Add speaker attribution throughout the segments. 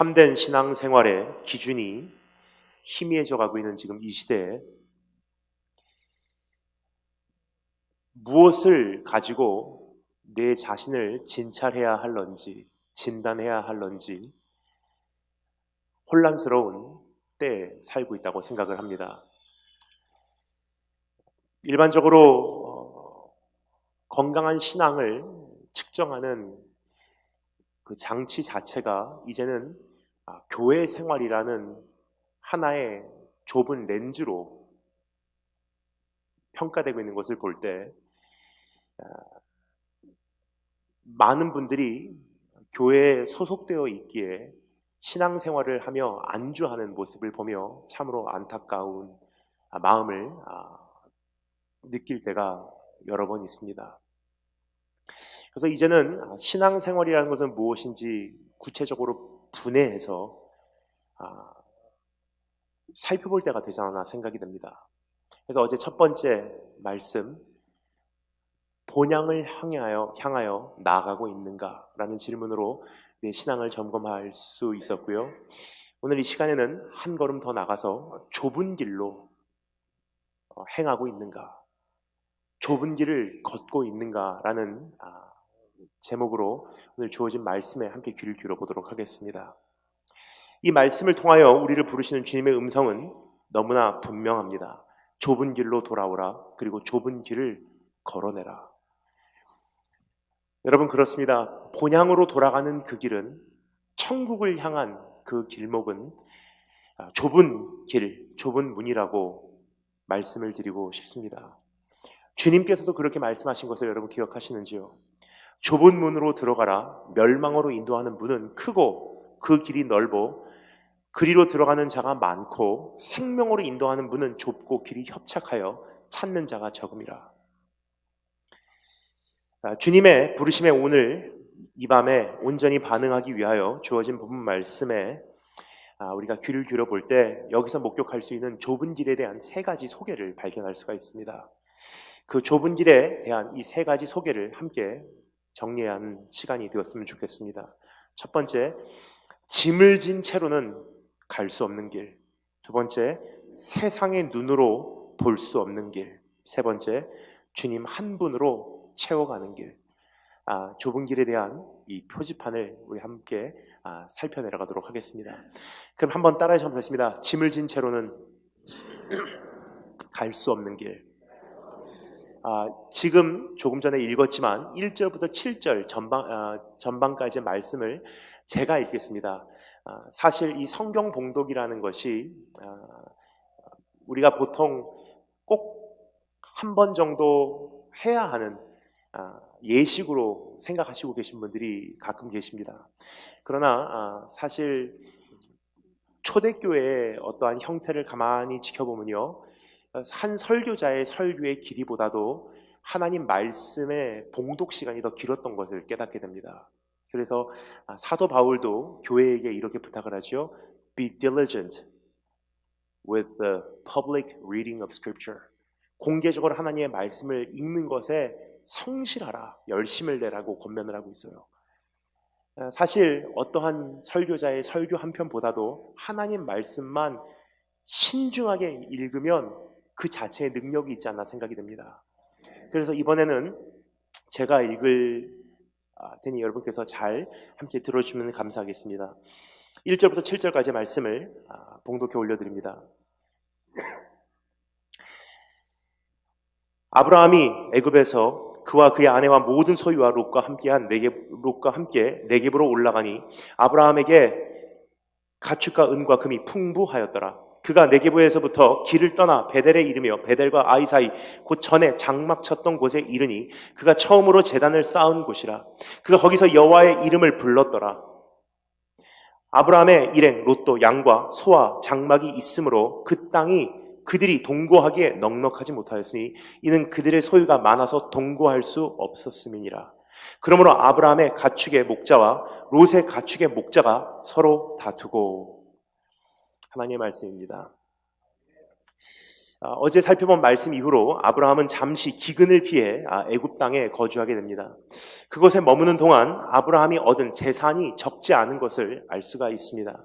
Speaker 1: 참된 신앙생활의 기준이 희미해져 가고 있는 지금 이 시대에 무엇을 가지고 내 자신을 진찰해야 할런지, 진단해야 할런지 혼란스러운 때에 살고 있다고 생각을 합니다. 일반적으로 건강한 신앙을 측정하는 그 장치 자체가 이제는 교회 생활이라는 하나의 좁은 렌즈로 평가되고 있는 것을 볼 때 많은 분들이 교회에 소속되어 있기에 신앙생활을 하며 안주하는 모습을 보며 참으로 안타까운 마음을 느낄 때가 여러 번 있습니다. 그래서 이제는 신앙생활이라는 것은 무엇인지 구체적으로 분해해서 살펴볼 때가 되지 않나 생각이 됩니다. 그래서 어제 첫 번째 말씀, 본향을 향하여 나아가고 있는가라는 질문으로 내 신앙을 점검할 수 있었고요. 오늘 이 시간에는 한 걸음 더 나가서 좁은 길로 행하고 있는가, 좁은 길을 걷고 있는가라는 제목으로 오늘 주어진 말씀에 함께 귀를 기울여보도록 하겠습니다. 이 말씀을 통하여 우리를 부르시는 주님의 음성은 너무나 분명합니다. 좁은 길로 돌아오라, 그리고 좁은 길을 걸어내라. 여러분, 그렇습니다. 본향으로 돌아가는 그 길은, 천국을 향한 그 길목은 좁은 길, 좁은 문이라고 말씀을 드리고 싶습니다. 주님께서도 그렇게 말씀하신 것을 여러분 기억하시는지요? 좁은 문으로 들어가라. 멸망으로 인도하는 문은 크고 그 길이 넓어 그리로 들어가는 자가 많고 생명으로 인도하는 문은 좁고 길이 협착하여 찾는 자가 적음이라. 주님의 부르심에 오늘 이 밤에 온전히 반응하기 위하여 주어진 본문 말씀에 우리가 귀를 기울여 볼 때 여기서 목격할 수 있는 좁은 길에 대한 세 가지 소개를 발견할 수가 있습니다. 그 좁은 길에 대한 이 세 가지 소개를 함께 정리한 시간이 되었으면 좋겠습니다. 첫 번째, 짐을 진 채로는 갈 수 없는 길. 두 번째, 세상의 눈으로 볼 수 없는 길. 세 번째, 주님 한 분으로 채워가는 길. 좁은 길에 대한 이 표지판을 우리 함께 살펴내려가도록 하겠습니다. 그럼 한번 따라해서 한번 하겠습니다. 짐을 진 채로는 갈 수 없는 길. 지금 조금 전에 읽었지만 1절부터 7절 전반까지의 말씀을 제가 읽겠습니다. 사실 이 성경 봉독이라는 것이 우리가 보통 꼭 한 번 정도 해야 하는 예식으로 생각하시고 계신 분들이 가끔 계십니다. 그러나 사실 초대교회의 어떠한 형태를 가만히 지켜보면요, 한 설교자의 설교의 길이보다도 하나님 말씀의 봉독 시간이 더 길었던 것을 깨닫게 됩니다. 그래서 사도 바울도 교회에게 이렇게 부탁을 하죠. Be diligent with the public reading of Scripture. 공개적으로 하나님의 말씀을 읽는 것에 성실하라, 열심을 내라고 권면을 하고 있어요. 사실 어떠한 설교자의 설교 한 편보다도 하나님 말씀만 신중하게 읽으면 그 자체의 능력이 있지 않나 생각이 됩니다. 그래서 이번에는 제가 읽을 테니 여러분께서 잘 함께 들어주시면 감사하겠습니다. 1절부터 7절까지 말씀을 봉독해 올려드립니다. 아브라함이 애굽에서 그와 그의 아내와 모든 소유와 롯과 함께 네겝으로 올라가니 아브라함에게 가축과 은과 금이 풍부하였더라. 그가 네겝에서부터 길을 떠나 베델에 이르며 베델과 아이 사이 곧 전에 장막 쳤던 곳에 이르니 그가 처음으로 제단을 쌓은 곳이라. 그가 거기서 여호와의 이름을 불렀더라. 아브라함의 일행 롯도 양과 소와 장막이 있으므로 그 땅이 그들이 동거하기에 넉넉하지 못하였으니 이는 그들의 소유가 많아서 동거할 수 없었음이니라. 그러므로 아브라함의 가축의 목자와 롯의 가축의 목자가 서로 다투고. 하나님의 말씀입니다. 어제 살펴본 말씀 이후로 아브라함은 잠시 기근을 피해 애굽 땅에 거주하게 됩니다. 그곳에 머무는 동안 아브라함이 얻은 재산이 적지 않은 것을 알 수가 있습니다.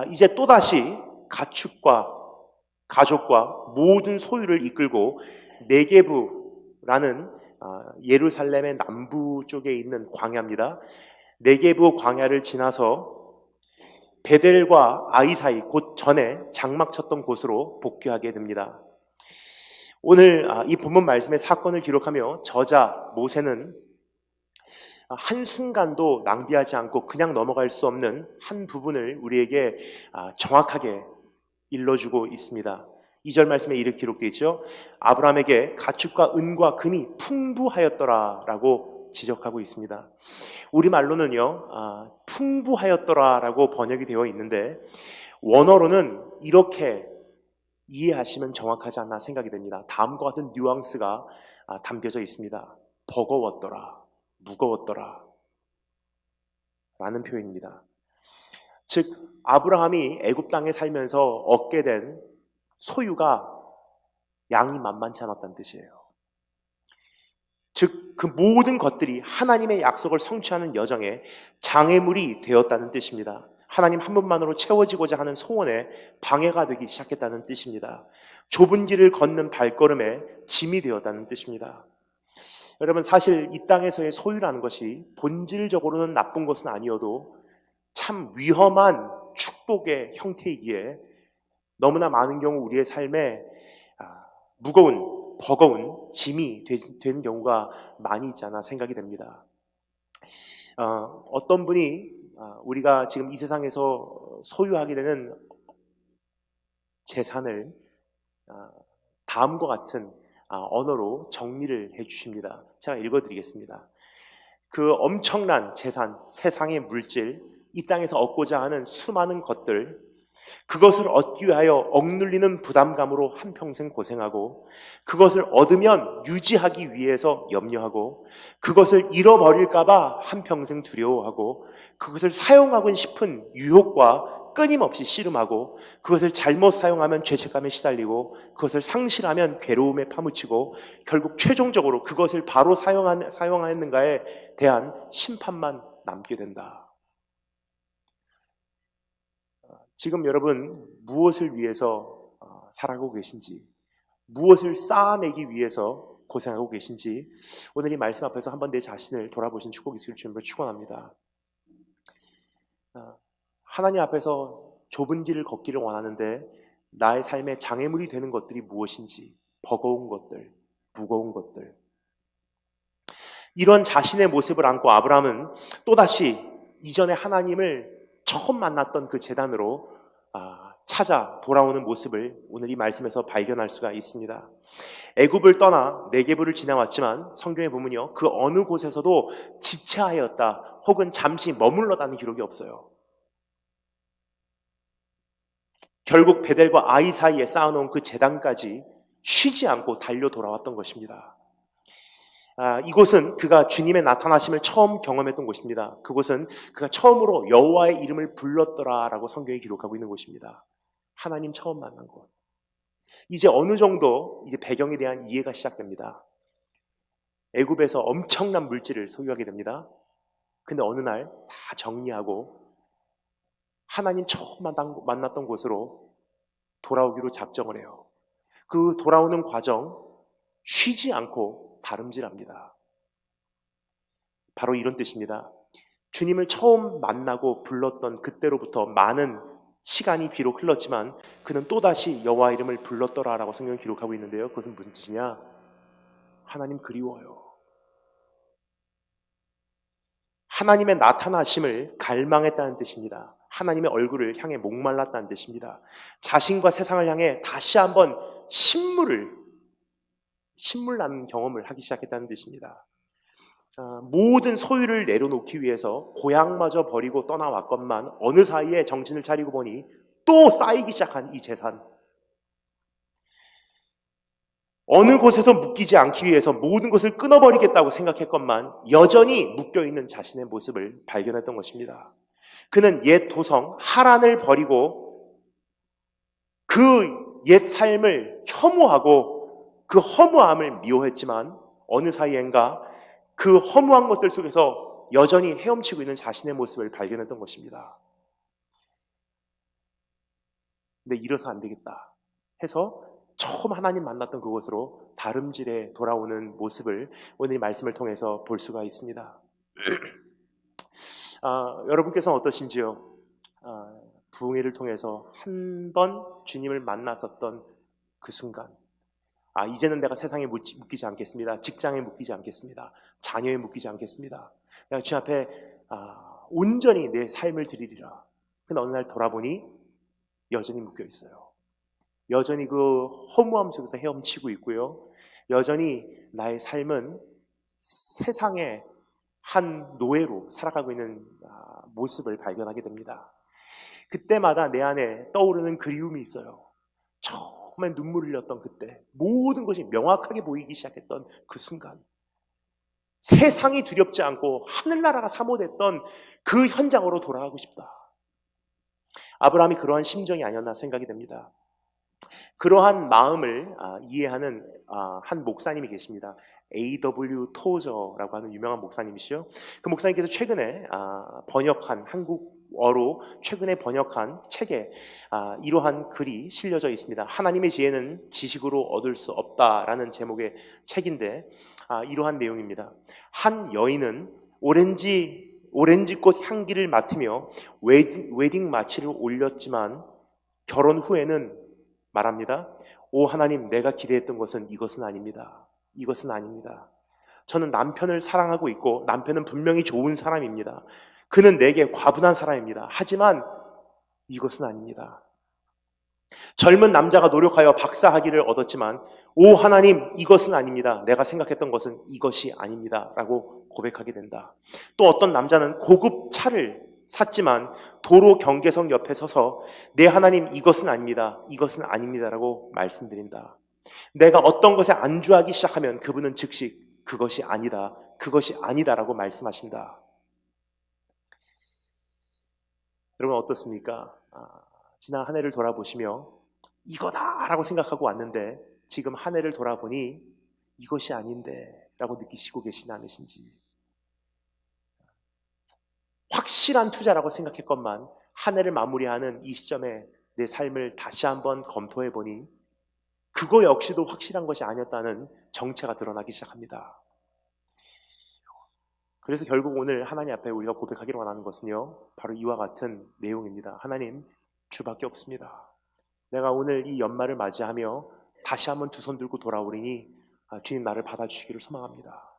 Speaker 1: 이제 또다시 가축과 가족과 모든 소유를 이끌고 네게브라는 예루살렘의 남부 쪽에 있는 광야입니다. 네게브 광야를 지나서 베델과 아이 사이 곧 전에 장막 쳤던 곳으로 복귀하게 됩니다. 오늘 이 본문 말씀의 사건을 기록하며 저자 모세는 한순간도 낭비하지 않고 그냥 넘어갈 수 없는 한 부분을 우리에게 정확하게 일러주고 있습니다. 2절 말씀에 이렇게 기록되어 있죠. 아브라함에게 가축과 은과 금이 풍부하였더라라고 지적하고 있습니다. 우리말로는요, 풍부하였더라라고 번역이 되어 있는데 원어로는 이렇게 이해하시면 정확하지 않나 생각이 됩니다. 다음과 같은 뉘앙스가 담겨져 있습니다. 버거웠더라, 무거웠더라 라는 표현입니다. 즉 아브라함이 애굽 땅에 살면서 얻게 된 소유가 양이 만만치 않았다는 뜻이에요. 즉 그 모든 것들이 하나님의 약속을 성취하는 여정에 장애물이 되었다는 뜻입니다. 하나님 한 분만으로 채워지고자 하는 소원에 방해가 되기 시작했다는 뜻입니다. 좁은 길을 걷는 발걸음에 짐이 되었다는 뜻입니다. 여러분, 사실 이 땅에서의 소유라는 것이 본질적으로는 나쁜 것은 아니어도 참 위험한 축복의 형태이기에 너무나 많은 경우 우리의 삶에 무거운, 버거운 짐이 되는 경우가 많이 있지 않아 생각이 됩니다. 어떤 분이 우리가 지금 이 세상에서 소유하게 되는 재산을 다음과 같은 언어로 정리를 해 주십니다. 제가 읽어드리겠습니다. 그 엄청난 재산, 세상의 물질, 이 땅에서 얻고자 하는 수많은 것들, 그것을 얻기 위하여 억눌리는 부담감으로 한평생 고생하고, 그것을 얻으면 유지하기 위해서 염려하고, 그것을 잃어버릴까봐 한평생 두려워하고, 그것을 사용하고 싶은 유혹과 끊임없이 씨름하고, 그것을 잘못 사용하면 죄책감에 시달리고, 그것을 상실하면 괴로움에 파묻히고, 결국 최종적으로 그것을 바로 사용하였는가에 대한 심판만 남게 된다. 지금 여러분 무엇을 위해서 살아가고 계신지, 무엇을 쌓아내기 위해서 고생하고 계신지 오늘 이 말씀 앞에서 한번 내 자신을 돌아보신 축복이 있을 줄을 축원합니다. 하나님 앞에서 좁은 길을 걷기를 원하는데 나의 삶에 장애물이 되는 것들이 무엇인지, 버거운 것들, 무거운 것들, 이런 자신의 모습을 안고 아브라함은 또다시 이전에 하나님을 처음 만났던 그 제단으로 찾아 돌아오는 모습을 오늘 이 말씀에서 발견할 수가 있습니다. 애굽을 떠나 네게브를 지나왔지만 성경에 보면요, 그 어느 곳에서도 지체하였다 혹은 잠시 머물렀다는 기록이 없어요. 결국 베델과 아이 사이에 쌓아놓은 그 제단까지 쉬지 않고 달려 돌아왔던 것입니다. 이곳은 그가 주님의 나타나심을 처음 경험했던 곳입니다. 그곳은 그가 처음으로 여호와의 이름을 불렀더라라고 성경이 기록하고 있는 곳입니다. 하나님 처음 만난 곳. 이제 어느 정도 이제 배경에 대한 이해가 시작됩니다. 애굽에서 엄청난 물질을 소유하게 됩니다. 근데 어느 날 다 정리하고 하나님 처음 만났던 곳으로 돌아오기로 작정을 해요. 그 돌아오는 과정 쉬지 않고 다름질합니다. 바로 이런 뜻입니다. 주님을 처음 만나고 불렀던 그때로부터 많은 시간이 비록 흘렀지만 그는 또다시 여호와 이름을 불렀더라라고 성경이 기록하고 있는데요. 그것은 무슨 뜻이냐? 하나님 그리워요. 하나님의 나타나심을 갈망했다는 뜻입니다. 하나님의 얼굴을 향해 목말랐다는 뜻입니다. 자신과 세상을 향해 다시 한번 신물나는 경험을 하기 시작했다는 뜻입니다. 모든 소유를 내려놓기 위해서 고향마저 버리고 떠나왔건만 어느 사이에 정신을 차리고 보니 또 쌓이기 시작한 이 재산, 어느 곳에도 묶이지 않기 위해서 모든 것을 끊어버리겠다고 생각했건만 여전히 묶여있는 자신의 모습을 발견했던 것입니다. 그는 옛 도성 하란을 버리고 그 옛 삶을 혐오하고 그 허무함을 미워했지만 어느 사이엔가 그 허무한 것들 속에서 여전히 헤엄치고 있는 자신의 모습을 발견했던 것입니다. 근데 이래서 안 되겠다 해서 처음 하나님 만났던 그곳으로 다름질에 돌아오는 모습을 오늘 이 말씀을 통해서 볼 수가 있습니다. 여러분께서는 어떠신지요? 부흥회를 통해서 한 번 주님을 만났었던 그 순간, 이제는 내가 세상에 묶이지 않겠습니다. 직장에 묶이지 않겠습니다. 자녀에 묶이지 않겠습니다. 내가 주님 앞에 온전히 내 삶을 드리리라. 근데 어느 날 돌아보니 여전히 묶여 있어요. 여전히 그 허무함 속에서 헤엄치고 있고요. 여전히 나의 삶은 세상의 한 노예로 살아가고 있는 모습을 발견하게 됩니다. 그때마다 내 안에 떠오르는 그리움이 있어요. 처음에 눈물을 흘렸던 그때, 모든 것이 명확하게 보이기 시작했던 그 순간, 세상이 두렵지 않고 하늘나라가 사모됐던 그 현장으로 돌아가고 싶다. 아브라함이 그러한 심정이 아니었나 생각이 됩니다. 그러한 마음을 이해하는 한 목사님이 계십니다. A.W. 토저라고 하는 유명한 목사님이시죠. 그 목사님께서 최근에 번역한, 한국어로 최근에 번역한 책에 이러한 글이 실려져 있습니다. 하나님의 지혜는 지식으로 얻을 수 없다라는 제목의 책인데 이러한 내용입니다. 한 여인은 오렌지꽃 향기를 맡으며 웨딩 마치를 올렸지만 결혼 후에는 말합니다. 오 하나님, 내가 기대했던 것은 이것은 아닙니다. 이것은 아닙니다. 저는 남편을 사랑하고 있고 남편은 분명히 좋은 사람입니다. 그는 내게 과분한 사람입니다. 하지만 이것은 아닙니다. 젊은 남자가 노력하여 박사학위를 얻었지만 오 하나님, 이것은 아닙니다. 내가 생각했던 것은 이것이 아닙니다. 라고 고백하게 된다. 또 어떤 남자는 고급 차를 샀지만 도로 경계석 옆에 서서 내 하나님, 이것은 아닙니다. 이것은 아닙니다라고 말씀드린다. 내가 어떤 것에 안주하기 시작하면 그분은 즉시 그것이 아니다, 그것이 아니다라고 말씀하신다. 여러분 어떻습니까? 지난 한 해를 돌아보시며 이거다라고 생각하고 왔는데 지금 한 해를 돌아보니 이것이 아닌데 라고 느끼시고 계시지 않으신지. 확실한 투자라고 생각했건만 한 해를 마무리하는 이 시점에 내 삶을 다시 한번 검토해 보니 그거 역시도 확실한 것이 아니었다는 정체가 드러나기 시작합니다. 그래서 결국 오늘 하나님 앞에 우리가 고백하기를 원하는 것은요, 바로 이와 같은 내용입니다. 하나님, 주밖에 없습니다. 내가 오늘 이 연말을 맞이하며 다시 한번 두 손 들고 돌아오리니 주님 나를 받아주시기를 소망합니다.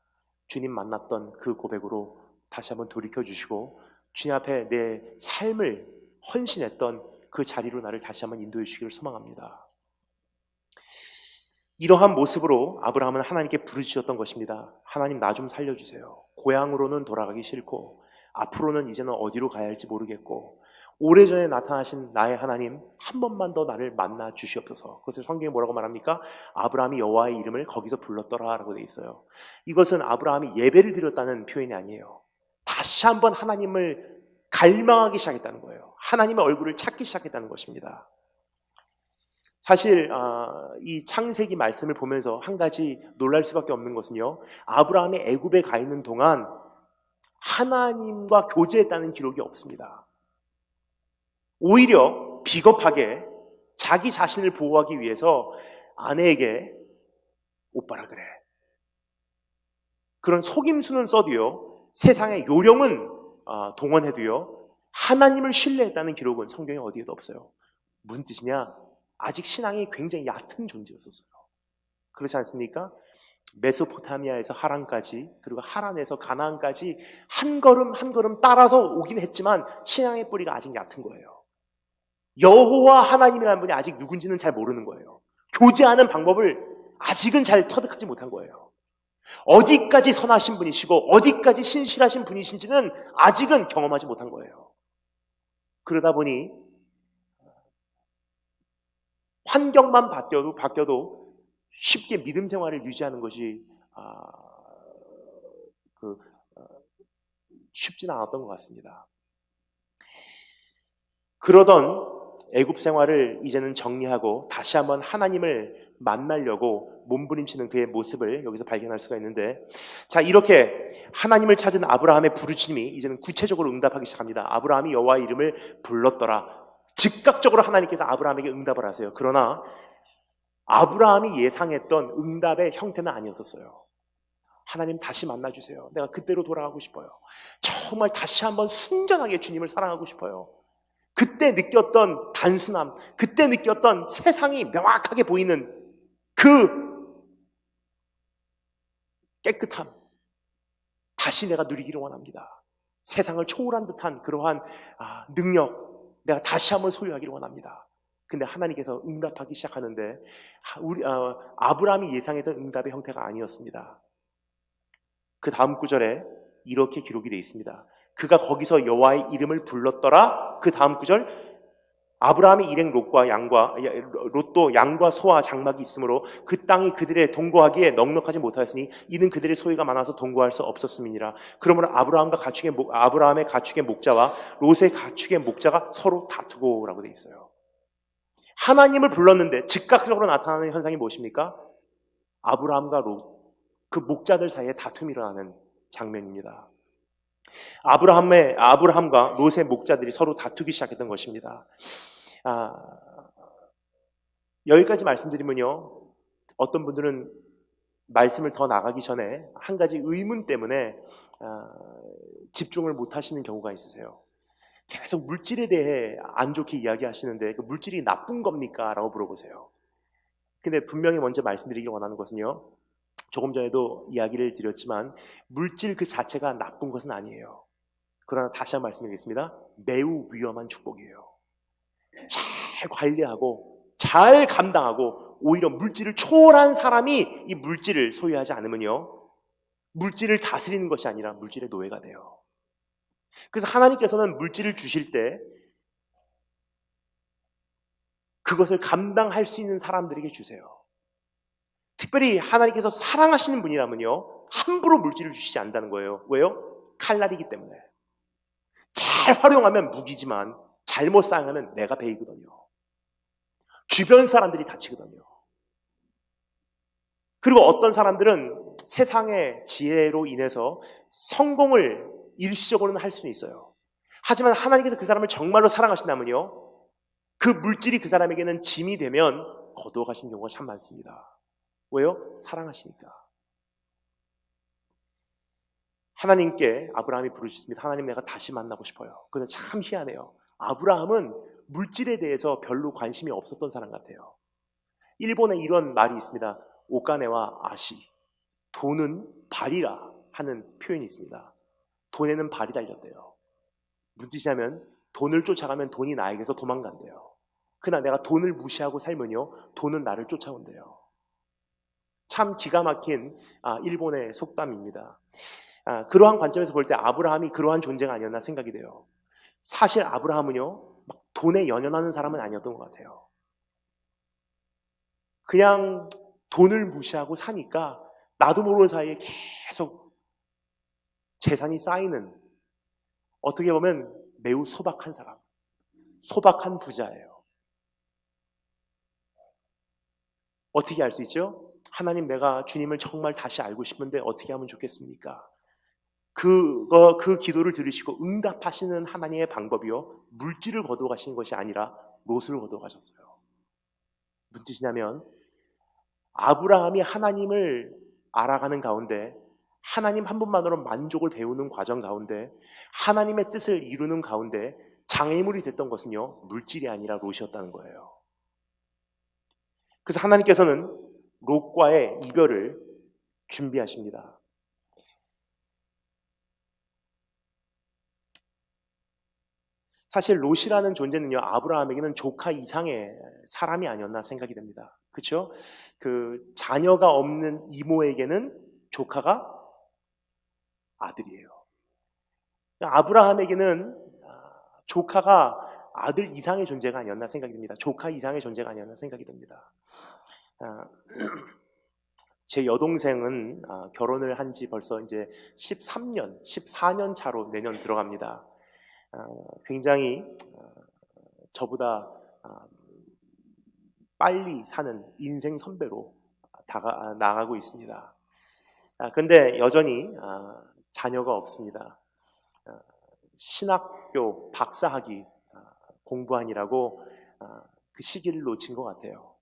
Speaker 1: 주님 만났던 그 고백으로 다시 한번 돌이켜주시고 주님 앞에 내 삶을 헌신했던 그 자리로 나를 다시 한번 인도해 주시기를 소망합니다. 이러한 모습으로 아브라함은 하나님께 부르짖었던 것입니다. 하나님, 나 좀 살려주세요. 고향으로는 돌아가기 싫고 앞으로는 이제는 어디로 가야 할지 모르겠고 오래전에 나타나신 나의 하나님, 한 번만 더 나를 만나 주시옵소서. 그것을 성경에 뭐라고 말합니까? 아브라함이 여호와의 이름을 거기서 불렀더라 라고 되어 있어요. 이것은 아브라함이 예배를 드렸다는 표현이 아니에요. 다시 한번 하나님을 갈망하기 시작했다는 거예요. 하나님의 얼굴을 찾기 시작했다는 것입니다. 사실 이 창세기 말씀을 보면서 한 가지 놀랄 수밖에 없는 것은요, 아브라함이 애굽에 가 있는 동안 하나님과 교제했다는 기록이 없습니다. 오히려 비겁하게 자기 자신을 보호하기 위해서 아내에게 오빠라 그래, 그런 속임수는 써도요, 세상의 요령은 동원해도요, 하나님을 신뢰했다는 기록은 성경에 어디에도 없어요. 무슨 뜻이냐? 아직 신앙이 굉장히 얕은 존재였었어요. 그렇지 않습니까? 메소포타미아에서 하란까지, 그리고 하란에서 가나안까지 한 걸음 한 걸음 따라서 오긴 했지만 신앙의 뿌리가 아직 얕은 거예요. 여호와 하나님이라는 분이 아직 누군지는 잘 모르는 거예요. 교제하는 방법을 아직은 잘 터득하지 못한 거예요. 어디까지 선하신 분이시고 어디까지 신실하신 분이신지는 아직은 경험하지 못한 거예요. 그러다 보니 환경만 바뀌어도 쉽게 믿음 생활을 유지하는 것이 쉽지는 않았던 것 같습니다. 그러던 애굽 생활을 이제는 정리하고 다시 한번 하나님을 만나려고 몸부림치는 그의 모습을 여기서 발견할 수가 있는데, 자, 이렇게 하나님을 찾은 아브라함의 부르짖음이 이제는 구체적으로 응답하기 시작합니다. 아브라함이 여호와의 이름을 불렀더라. 즉각적으로 하나님께서 아브라함에게 응답을 하세요. 그러나 아브라함이 예상했던 응답의 형태는 아니었었어요. 하나님 다시 만나주세요. 내가 그때로 돌아가고 싶어요. 정말 다시 한번 순전하게 주님을 사랑하고 싶어요. 그때 느꼈던 단순함, 그때 느꼈던 세상이 명확하게 보이는 그 깨끗함, 다시 내가 누리기를 원합니다. 세상을 초월한 듯한 그러한 능력, 내가 다시 한번 소유하기를 원합니다. 근데 하나님께서 응답하기 시작하는데 아브라함이 예상했던 응답의 형태가 아니었습니다. 그 다음 구절에 이렇게 기록이 되어 있습니다. 그가 거기서 여호와의 이름을 불렀더라. 그 다음 구절, 아브라함이 일행 롯도 양과 소와 장막이 있으므로 그 땅이 그들의 동거하기에 넉넉하지 못하였으니 이는 그들의 소유가 많아서 동거할 수 없었음이니라. 그러므로 아브라함의 가축의 목자와 롯의 가축의 목자가 서로 다투고라고 되어 있어요. 하나님을 불렀는데 즉각적으로 나타나는 현상이 무엇입니까? 아브라함과 롯, 그 목자들 사이에 다툼이 일어나는 장면입니다. 아브라함과 롯의 목자들이 서로 다투기 시작했던 것입니다. 여기까지 말씀드리면요, 어떤 분들은 말씀을 더 나가기 전에 한 가지 의문 때문에 집중을 못 하시는 경우가 있으세요. 계속 물질에 대해 안 좋게 이야기하시는데 그 물질이 나쁜 겁니까? 라고 물어보세요. 근데 분명히 먼저 말씀드리기 원하는 것은요, 조금 전에도 이야기를 드렸지만 물질 그 자체가 나쁜 것은 아니에요. 그러나 다시 한번 말씀드리겠습니다. 매우 위험한 축복이에요. 잘 관리하고 잘 감당하고 오히려 물질을 초월한 사람이 이 물질을 소유하지 않으면요, 물질을 다스리는 것이 아니라 물질의 노예가 돼요. 그래서 하나님께서는 물질을 주실 때 그것을 감당할 수 있는 사람들에게 주세요. 특별히 하나님께서 사랑하시는 분이라면요, 함부로 물질을 주시지 않는다는 거예요. 왜요? 칼날이기 때문에. 잘 활용하면 무기지만 잘못 사용하면 내가 베이거든요. 주변 사람들이 다치거든요. 그리고 어떤 사람들은 세상의 지혜로 인해서 성공을 일시적으로는 할 수는 있어요. 하지만 하나님께서 그 사람을 정말로 사랑하신다면요, 그 물질이 그 사람에게는 짐이 되면 거두어 가시는 경우가 참 많습니다. 왜요? 사랑하시니까. 하나님께 아브라함이 부르셨습니다. 하나님, 내가 다시 만나고 싶어요. 그런데 참 희한해요. 아브라함은 물질에 대해서 별로 관심이 없었던 사람 같아요. 일본에 이런 말이 있습니다. 오카네와 아시, 돈은 발이라 하는 표현이 있습니다. 돈에는 발이 달렸대요. 무슨 뜻이냐면 돈을 쫓아가면 돈이 나에게서 도망간대요. 그러나 내가 돈을 무시하고 살면요, 돈은 나를 쫓아온대요. 참 기가 막힌 일본의 속담입니다. 그러한 관점에서 볼 때 아브라함이 그러한 존재가 아니었나 생각이 돼요. 사실 아브라함은요, 막 돈에 연연하는 사람은 아니었던 것 같아요. 그냥 돈을 무시하고 사니까 나도 모르는 사이에 계속 재산이 쌓이는, 어떻게 보면 매우 소박한 사람, 소박한 부자예요. 어떻게 알 수 있죠? 하나님, 내가 주님을 정말 다시 알고 싶은데 어떻게 하면 좋겠습니까? 그 기도를 들으시고 응답하시는 하나님의 방법이요, 물질을 거두어 가시는 것이 아니라 롯을 거두어 가셨어요. 무슨 뜻이냐면 아브라함이 하나님을 알아가는 가운데, 하나님 한 분만으로 만족을 배우는 과정 가운데, 하나님의 뜻을 이루는 가운데 장애물이 됐던 것은요, 물질이 아니라 롯이었다는 거예요. 그래서 하나님께서는 롯과의 이별을 준비하십니다. 사실 롯이라는 존재는요, 아브라함에게는 조카 이상의 사람이 아니었나 생각이 됩니다. 그렇죠? 그 자녀가 없는 이모에게는 조카가 아들이에요. 아브라함에게는 조카가 아들 이상의 존재가 아니었나 생각이 됩니다. 조카 이상의 존재가 아니었나 생각이 됩니다. 제 여동생은 결혼을 한 지 벌써 이제 13년, 14년 차로 내년 들어갑니다. 굉장히 저보다 빨리 사는 인생 선배로 나가고 있습니다. 근데 여전히 자녀가 없습니다. 신학교 박사학위 공부하느라고 그 시기를 놓친 것 같아요.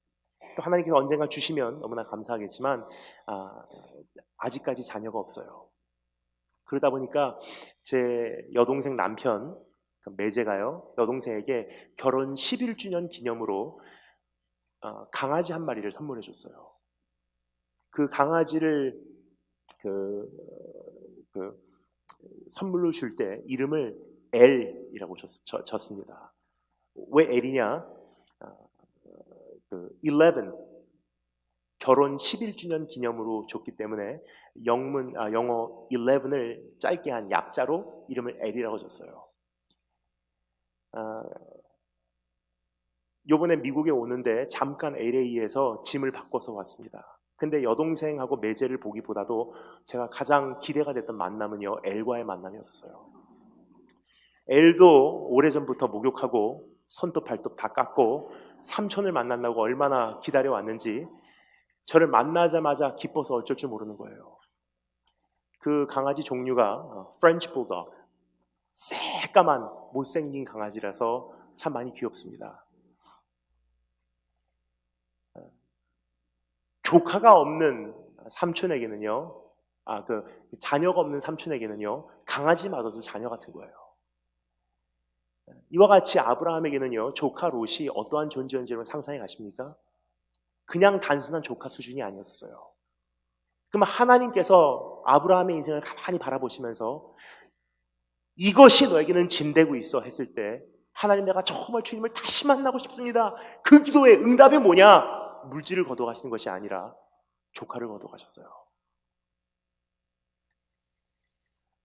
Speaker 1: 또 하나님께서 언젠가 주시면 너무나 감사하겠지만 아직까지 자녀가 없어요. 그러다 보니까 제 여동생 남편 매제가요, 여동생에게 결혼 11주년 기념으로 강아지 한 마리를 선물해 줬어요. 그 강아지를 선물로 줄 때 이름을 L이라고 줬습니다. 왜 L이냐? 11 결혼 11주년 기념으로 줬기 때문에 영어 11을 짧게 한 약자로 이름을 L이라고 줬어요. 요번에 미국에 오는데 잠깐 LA에서 짐을 바꿔서 왔습니다. 근데 여동생하고 매제를 보기보다도 제가 가장 기대가 됐던 만남은요, L과의 만남이었어요. L도 오래전부터 목욕하고 손도 발도 다 깎고 삼촌을 만난다고 얼마나 기다려왔는지 저를 만나자마자 기뻐서 어쩔 줄 모르는 거예요. 그 강아지 종류가 프렌치 불독, 새까만 못생긴 강아지라서 참 많이 귀엽습니다. 조카가 없는 삼촌에게는요, 자녀가 없는 삼촌에게는요, 강아지마저도 자녀 같은 거예요. 이와 같이 아브라함에게는요, 조카 롯이 어떠한 존재인지를 상상해 가십니까? 그냥 단순한 조카 수준이 아니었어요. 그럼 하나님께서 아브라함의 인생을 가만히 바라보시면서 이것이 너에게는 짐되고 있어 했을 때, 하나님, 내가 정말 주님을 다시 만나고 싶습니다. 그 기도의 응답이 뭐냐? 물질을 거둬가시는 것이 아니라 조카를 거둬가셨어요.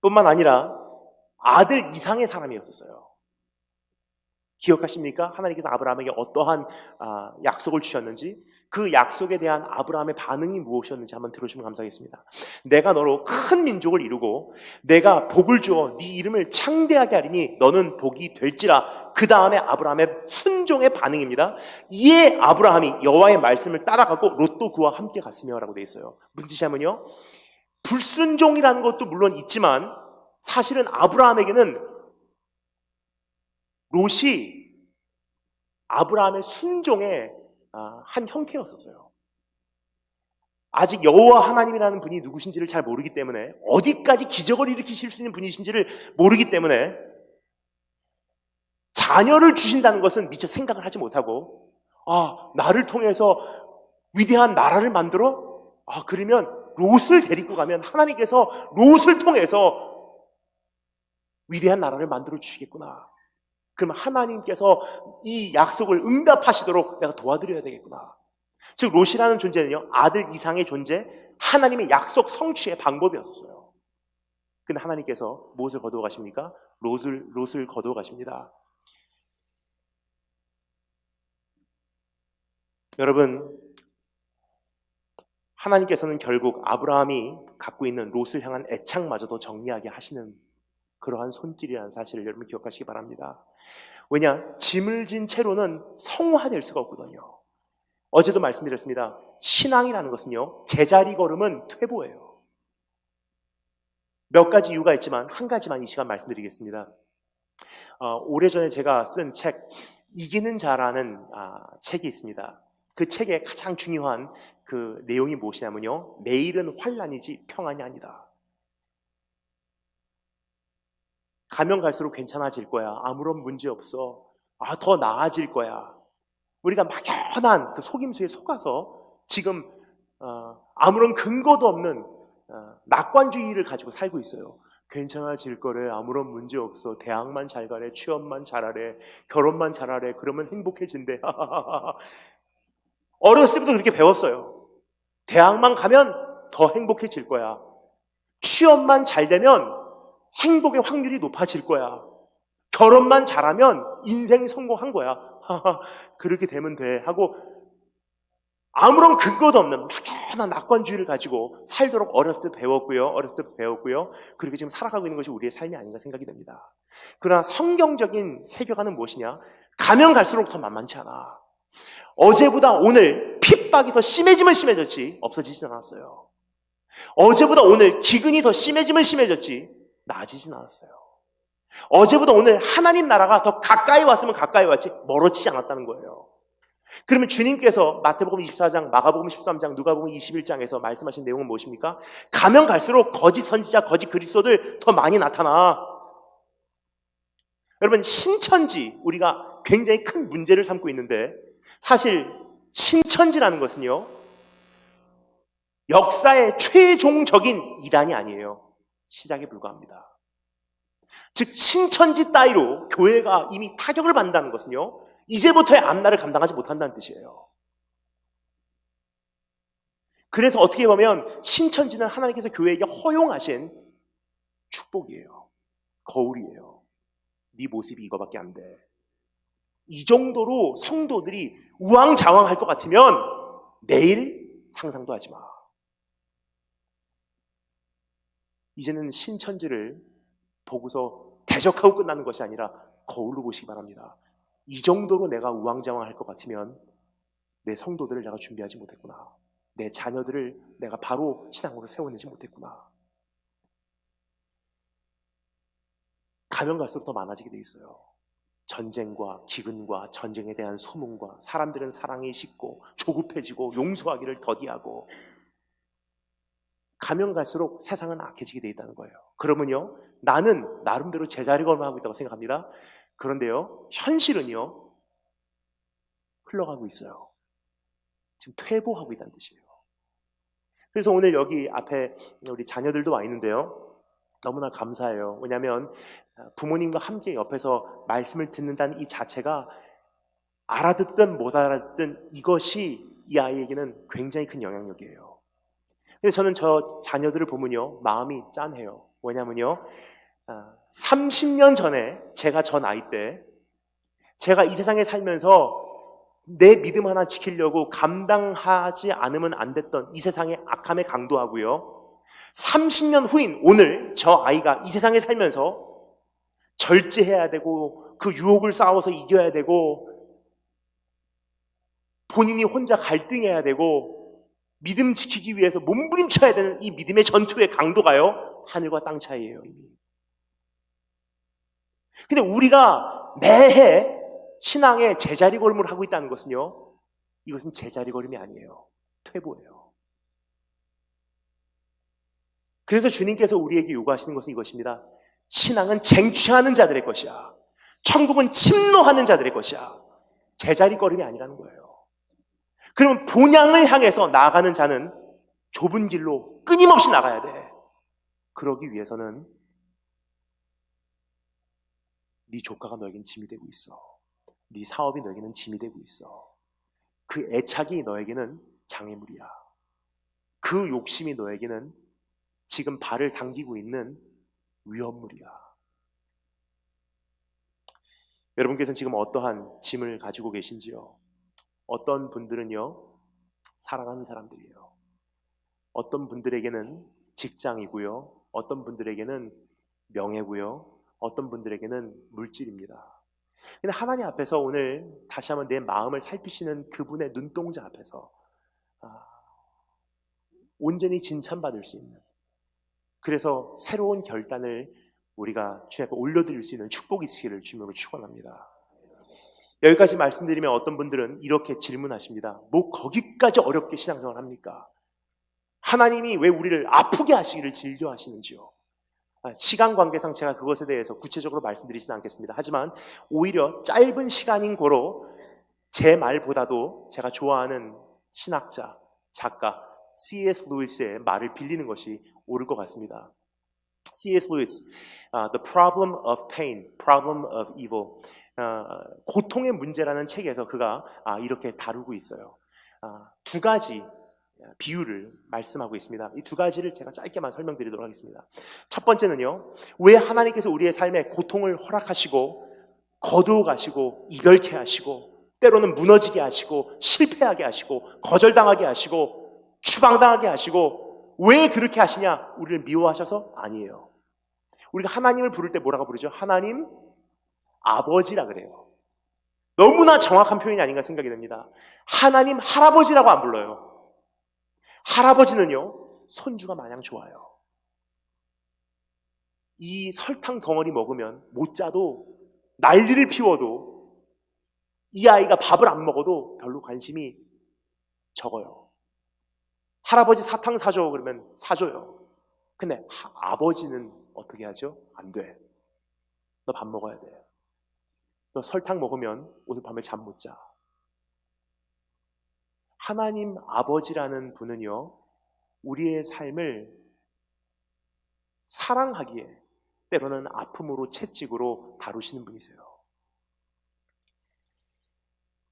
Speaker 1: 뿐만 아니라 아들 이상의 사람이었어요. 기억하십니까? 하나님께서 아브라함에게 어떠한 약속을 주셨는지, 그 약속에 대한 아브라함의 반응이 무엇이었는지 한번 들어주시면 감사하겠습니다. 내가 너로 큰 민족을 이루고 내가 복을 주어 네 이름을 창대하게 하리니 너는 복이 될지라. 그 다음에 아브라함의 순종의 반응입니다. 이에 아브라함이 여호와의 말씀을 따라가고 롯도 그와 함께 갔으며 라고 되어 있어요. 무슨 뜻이냐면요, 불순종이라는 것도 물론 있지만 사실은 아브라함에게는 롯이 아브라함의 순종의 한 형태였었어요. 아직 여호와 하나님이라는 분이 누구신지를 잘 모르기 때문에, 어디까지 기적을 일으키실 수 있는 분이신지를 모르기 때문에 자녀를 주신다는 것은 미처 생각을 하지 못하고, 나를 통해서 위대한 나라를 만들어? 그러면 롯을 데리고 가면 하나님께서 롯을 통해서 위대한 나라를 만들어 주시겠구나. 그럼 하나님께서 이 약속을 응답하시도록 내가 도와드려야 되겠구나. 즉 롯이라는 존재는요, 아들 이상의 존재, 하나님의 약속 성취의 방법이었어요. 근데 하나님께서 무엇을 거두어 가십니까? 롯을 거두어 가십니다. 여러분, 하나님께서는 결국 아브라함이 갖고 있는 롯을 향한 애착마저도 정리하게 하시는 그러한 손길이라는 사실을 여러분 기억하시기 바랍니다. 왜냐? 짐을 진 채로는 성화될 수가 없거든요. 어제도 말씀드렸습니다. 신앙이라는 것은요, 제자리 걸음은 퇴보예요. 몇 가지 이유가 있지만 한 가지만 이 시간 말씀드리겠습니다. 오래전에 제가 쓴 책, 이기는 자라는 책이 있습니다. 그 책의 가장 중요한 그 내용이 무엇이냐면요, 매일은 환난이지 평안이 아니다. 가면 갈수록 괜찮아질 거야. 아무런 문제 없어. 더 나아질 거야. 우리가 막연한 그 속임수에 속아서 지금 아무런 근거도 없는 낙관주의를 가지고 살고 있어요. 괜찮아질 거래. 아무런 문제 없어. 대학만 잘 가래. 취업만 잘하래. 결혼만 잘하래. 그러면 행복해진대. 어렸을 때부터 그렇게 배웠어요. 대학만 가면 더 행복해질 거야. 취업만 잘 되면 행복의 확률이 높아질 거야. 결혼만 잘하면 인생 성공한 거야. 그렇게 되면 돼 하고 아무런 근거도 없는 너무나 낙관주의를 가지고 살도록 어렸을 때 배웠고요. 그리고 지금 살아가고 있는 것이 우리의 삶이 아닌가 생각이 됩니다. 그러나 성경적인 세계관은 무엇이냐? 가면 갈수록 더 만만치 않아. 어제보다 오늘 핍박이 더 심해지면 심해졌지 없어지진 않았어요. 어제보다 오늘 기근이 더 심해지면 심해졌지 나아지진 않았어요. 어제보다 오늘 하나님 나라가 더 가까이 왔으면 가까이 왔지 멀어지지 않았다는 거예요. 그러면 주님께서 마태복음 24장, 마가복음 13장, 누가복음 21장에서 말씀하신 내용은 무엇입니까? 가면 갈수록 거짓 선지자, 거짓 그리스도들 더 많이 나타나. 여러분, 신천지, 우리가 굉장히 큰 문제를 삼고 있는데 사실 신천지라는 것은요, 역사의 최종적인 이단이 아니에요. 시작에 불과합니다. 즉 신천지 따위로 교회가 이미 타격을 받는다는 것은요, 이제부터의 앞날을 감당하지 못한다는 뜻이에요. 그래서 어떻게 보면 신천지는 하나님께서 교회에게 허용하신 축복이에요. 거울이에요. 네 모습이 이거밖에 안 돼. 이 정도로 성도들이 우왕좌왕할 것 같으면 내일 상상도 하지 마. 이제는 신천지를 보고서 대적하고 끝나는 것이 아니라 거울로 보시기 바랍니다. 이 정도로 내가 우왕좌왕할 것 같으면 내 성도들을 내가 준비하지 못했구나. 내 자녀들을 내가 바로 신앙으로 세워내지 못했구나. 가면 갈수록 더 많아지게 돼 있어요. 전쟁과 기근과 전쟁에 대한 소문과 사람들은 사랑이 식고 조급해지고 용서하기를 더디하고 가면 갈수록 세상은 악해지게 돼 있다는 거예요. 그러면요, 나는 나름대로 제자리 걸음하고 있다고 생각합니다. 그런데요, 현실은요, 흘러가고 있어요. 지금 퇴보하고 있다는 뜻이에요. 그래서 오늘 여기 앞에 우리 자녀들도 와 있는데요, 너무나 감사해요. 왜냐하면 부모님과 함께 옆에서 말씀을 듣는다는 이 자체가 알아듣든 못 알아듣든 이것이 이 아이에게는 굉장히 큰 영향력이에요. 그래서 저는 저 자녀들을 보면요, 마음이 짠해요. 왜냐면요, 30년 전에 제가 저 나이 때 제가 이 세상에 살면서 내 믿음 하나 지키려고 감당하지 않으면 안 됐던 이 세상의 악함의 강도하고요, 30년 후인 오늘 저 아이가 이 세상에 살면서 절제해야 되고 그 유혹을 싸워서 이겨야 되고 본인이 혼자 갈등해야 되고 믿음 지키기 위해서 몸부림쳐야 되는 이 믿음의 전투의 강도가요, 하늘과 땅 차이예요. 이미. 근데 우리가 매해 신앙의 제자리 걸음을 하고 있다는 것은요, 이것은 제자리 걸음이 아니에요. 퇴보예요. 그래서 주님께서 우리에게 요구하시는 것은 이것입니다. 신앙은 쟁취하는 자들의 것이야. 천국은 침노하는 자들의 것이야. 제자리 걸음이 아니라는 거예요. 그러면 본향을 향해서 나아가는 자는 좁은 길로 끊임없이 나가야 돼. 그러기 위해서는 네 조카가 너에겐 짐이 되고 있어. 네 사업이 너에게는 짐이 되고 있어. 그 애착이 너에게는 장애물이야. 그 욕심이 너에게는 지금 발을 당기고 있는 위험물이야. 여러분께서는 지금 어떠한 짐을 가지고 계신지요? 어떤 분들은요, 사랑하는 사람들이에요. 어떤 분들에게는 직장이고요, 어떤 분들에게는 명예고요, 어떤 분들에게는 물질입니다. 근데 하나님 앞에서 오늘 다시 한번 내 마음을 살피시는 그분의 눈동자 앞에서 온전히 칭찬받을 수 있는, 그래서 새로운 결단을 우리가 주님 앞에 올려드릴 수 있는 축복이 있기를 주님으로 축원합니다. 여기까지 말씀드리면 어떤 분들은 이렇게 질문하십니다. 뭐 거기까지 어렵게 신앙생활 합니까? 하나님이 왜 우리를 아프게 하시기를 즐겨 하시는지요? 시간 관계상 제가 그것에 대해서 구체적으로 말씀드리지는 않겠습니다. 하지만 오히려 짧은 시간인 거로 제 말보다도 제가 좋아하는 신학자, 작가 C.S. 루이스의 말을 빌리는 것이 옳을 것 같습니다. C.S. 루이스, The Problem of Pain, Problem of Evil, 고통의 문제라는 책에서 그가 이렇게 다루고 있어요. 두 가지 비유를 말씀하고 있습니다. 이 두 가지를 제가 짧게만 설명드리도록 하겠습니다. 첫 번째는요, 왜 하나님께서 우리의 삶에 고통을 허락하시고 거두어 가시고 이별케 하시고 때로는 무너지게 하시고 실패하게 하시고 거절당하게 하시고 추방당하게 하시고 왜 그렇게 하시냐? 우리를 미워하셔서? 아니에요. 우리가 하나님을 부를 때 뭐라고 부르죠? 하나님 아버지라 그래요. 너무나 정확한 표현이 아닌가 생각이 듭니다. 하나님 할아버지라고 안 불러요. 할아버지는요, 손주가 마냥 좋아요. 이 설탕 덩어리 먹으면 못 자도 난리를 피워도 이 아이가 밥을 안 먹어도 별로 관심이 적어요. 할아버지 사탕 사줘 그러면 사줘요. 근데 아버지는 어떻게 하죠? 안 돼. 너 밥 먹어야 돼. 너 설탕 먹으면 오늘 밤에 잠 못 자. 하나님 아버지라는 분은요, 우리의 삶을 사랑하기에 때로는 아픔으로 채찍으로 다루시는 분이세요.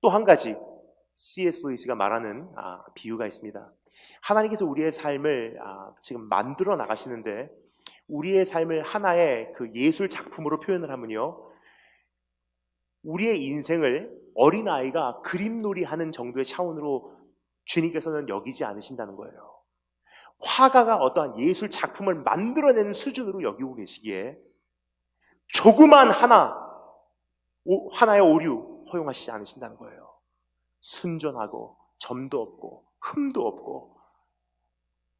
Speaker 1: 또 한 가지 C.S. 루이스가 말하는 비유가 있습니다. 하나님께서 우리의 삶을 지금 만들어 나가시는데 우리의 삶을 하나의 그 예술 작품으로 표현을 하면요, 우리의 인생을 어린아이가 그림놀이 하는 정도의 차원으로 주님께서는 여기지 않으신다는 거예요. 화가가 어떠한 예술 작품을 만들어내는 수준으로 여기고 계시기에 조그만 하나의 오류 허용하시지 않으신다는 거예요. 순전하고 점도 없고 흠도 없고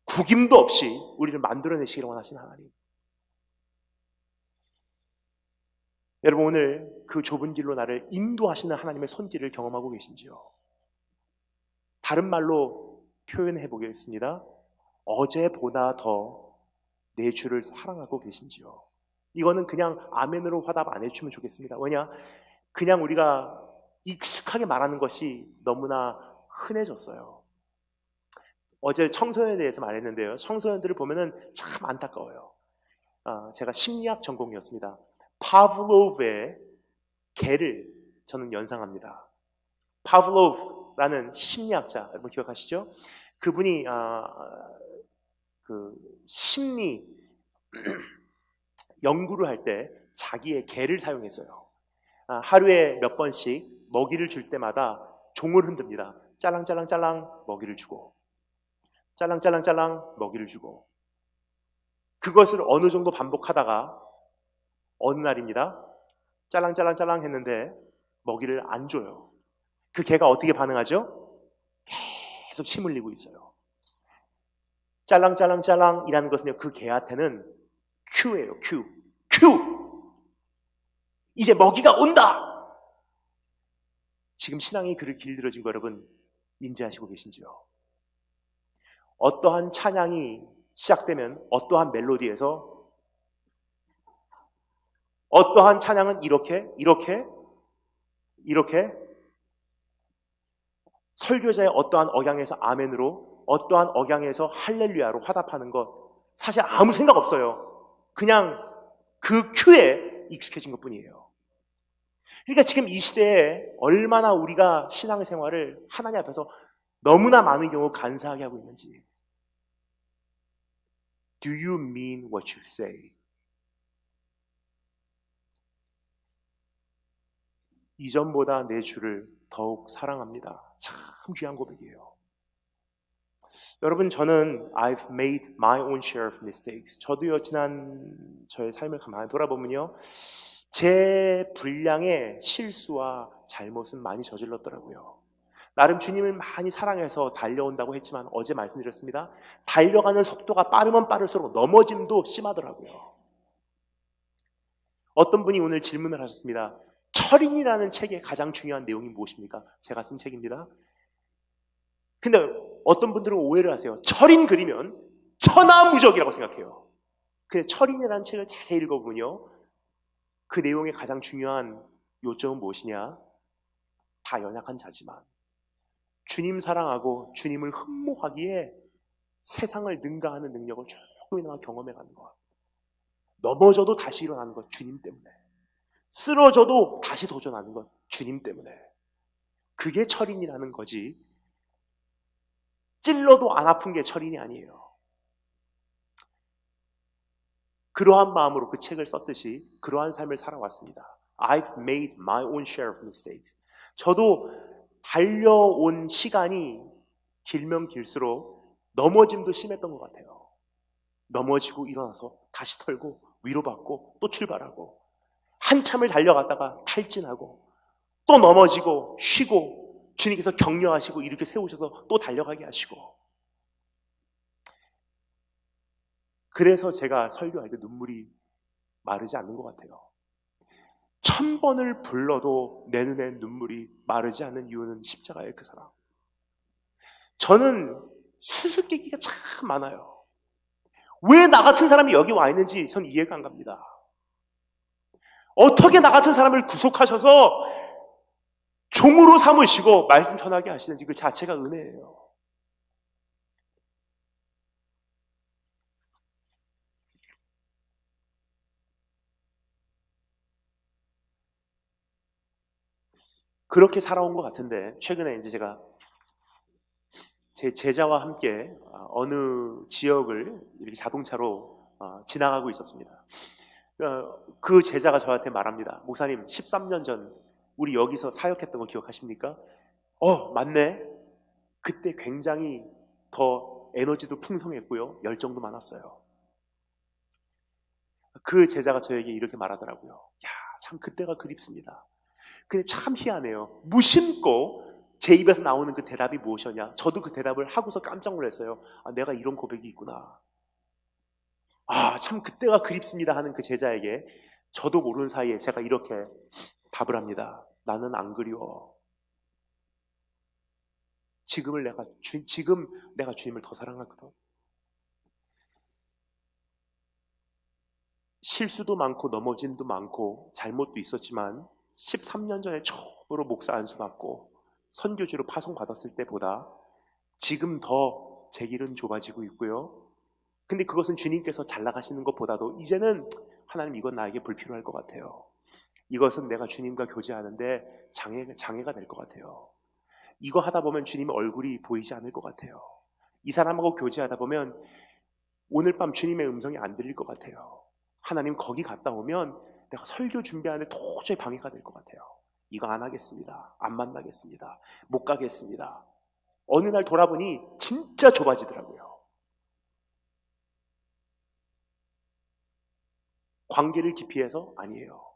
Speaker 1: 구김도 없이 우리를 만들어내시기를 원하신 하나님. 여러분, 오늘 그 좁은 길로 나를 인도하시는 하나님의 손길을 경험하고 계신지요? 다른 말로 표현해 보겠습니다. 어제보다 더 내 주를 사랑하고 계신지요? 이거는 그냥 아멘으로 화답 안 해주면 좋겠습니다. 왜냐? 그냥 우리가 익숙하게 말하는 것이 너무나 흔해졌어요. 어제 청소년에 대해서 말했는데요, 청소년들을 보면은 참 안타까워요. 제가 심리학 전공이었습니다. 파블로브의 개를 저는 연상합니다. 파블로브라는 심리학자, 여러분 기억하시죠? 그분이 그 심리 연구를 할 때 자기의 개를 사용했어요. 하루에 몇 번씩 먹이를 줄 때마다 종을 흔듭니다. 짤랑짤랑짤랑 먹이를 주고, 짤랑짤랑짤랑 먹이를 주고. 그것을 어느 정도 반복하다가 어느 날입니다. 짤랑짤랑짤랑 했는데 먹이를 안 줘요. 그 개가 어떻게 반응하죠? 계속 침 흘리고 있어요. 짤랑짤랑짤랑이라는 것은요, 그 개한테는 큐예요. 큐. 이제 먹이가 온다. 지금 신앙이 그를 길들여진 거 여러분 인지하시고 계신지요? 어떠한 찬양이 시작되면 어떠한 멜로디에서 어떠한 찬양은 이렇게 설교자의 어떠한 억양에서 아멘으로, 어떠한 억양에서 할렐루야로 화답하는 것 사실 아무 생각 없어요. 그냥 그 큐에 익숙해진 것뿐이에요. 그러니까 지금 이 시대에 얼마나 우리가 신앙생활을 하나님 앞에서 너무나 많은 경우 간사하게 하고 있는지. Do you mean what you say? 이전보다 내 주를 더욱 사랑합니다. 참 귀한 고백이에요. 여러분, 저는 I've made my own share of mistakes. 저도요, 지난 저의 삶을 가만히 돌아보면요, 제 분량의 실수와 잘못은 많이 저질렀더라고요. 나름 주님을 많이 사랑해서 달려온다고 했지만 어제 말씀드렸습니다. 달려가는 속도가 빠르면 빠를수록 넘어짐도 심하더라고요. 어떤 분이 오늘 질문을 하셨습니다. 철인이라는 책의 가장 중요한 내용이 무엇입니까? 제가 쓴 책입니다. 근데 어떤 분들은 오해를 하세요. 철인 그리면 천하무적이라고 생각해요. 근데 철인이라는 책을 자세히 읽어보면요, 그 내용의 가장 중요한 요점은 무엇이냐? 다 연약한 자지만 주님 사랑하고 주님을 흠모하기에 세상을 능가하는 능력을 조금이나마 경험해가는 것. 넘어져도 다시 일어나는 것 주님 때문에, 쓰러져도 다시 도전하는 것 주님 때문에. 그게 철인이라는 거지, 찔러도 안 아픈 게 철인이 아니에요. 그러한 마음으로 그 책을 썼듯이 그러한 삶을 살아왔습니다. I've made my own share of mistakes. 저도 달려온 시간이 길면 길수록 넘어짐도 심했던 것 같아요. 넘어지고 일어나서 다시 털고 위로받고 또 출발하고 한참을 달려갔다가 탈진하고 또 넘어지고 쉬고 주님께서 격려하시고 이렇게 세우셔서 또 달려가게 하시고. 그래서 제가 설교할 때 눈물이 마르지 않는 것 같아요. 1000번을 불러도 내 눈에 눈물이 마르지 않는 이유는 십자가의 그 사랑. 저는 수수께끼가 참 많아요. 왜 나 같은 사람이 여기 와 있는지 전 이해가 안 갑니다. 어떻게 나 같은 사람을 구속하셔서 종으로 삼으시고 말씀 전하게 하시는지 그 자체가 은혜예요. 그렇게 살아온 것 같은데 최근에 이제 제가 제 제자와 함께 어느 지역을 이렇게 자동차로 지나가고 있었습니다. 그 제자가 저한테 말합니다. 목사님, 13년 전 우리 여기서 사역했던 거 기억하십니까? 맞네. 그때 굉장히 더 에너지도 풍성했고요, 열정도 많았어요. 그 제자가 저에게 이렇게 말하더라고요. 야, 참 그때가 그립습니다. 근데 참 희한해요. 무심코 제 입에서 나오는 그 대답이 무엇이었냐? 저도 그 대답을 하고서 깜짝 놀랐어요. 내가 이런 고백이 있구나. 참 그때가 그립습니다 하는 그 제자에게 저도 모르는 사이에 제가 이렇게 답을 합니다. 나는 안 그리워. 지금 내가 주님을 더 사랑하거든. 실수도 많고 넘어짐도 많고 잘못도 있었지만 13년 전에 처음으로 목사 안수 받고 선교지로 파송받았을 때보다 지금 더 제 길은 좁아지고 있고요. 근데 그것은 주님께서 잘 나가시는 것보다도 이제는 하나님, 이건 나에게 불필요할 것 같아요. 이것은 내가 주님과 교제하는데 장애가 될 것 같아요. 이거 하다 보면 주님의 얼굴이 보이지 않을 것 같아요. 이 사람하고 교제하다 보면 오늘 밤 주님의 음성이 안 들릴 것 같아요. 하나님, 거기 갔다 오면 내가 설교 준비하는데 도저히 방해가 될 것 같아요. 이거 안 하겠습니다. 안 만나겠습니다. 못 가겠습니다. 어느 날 돌아보니 진짜 좁아지더라고요. 관계를 기피해서 아니에요.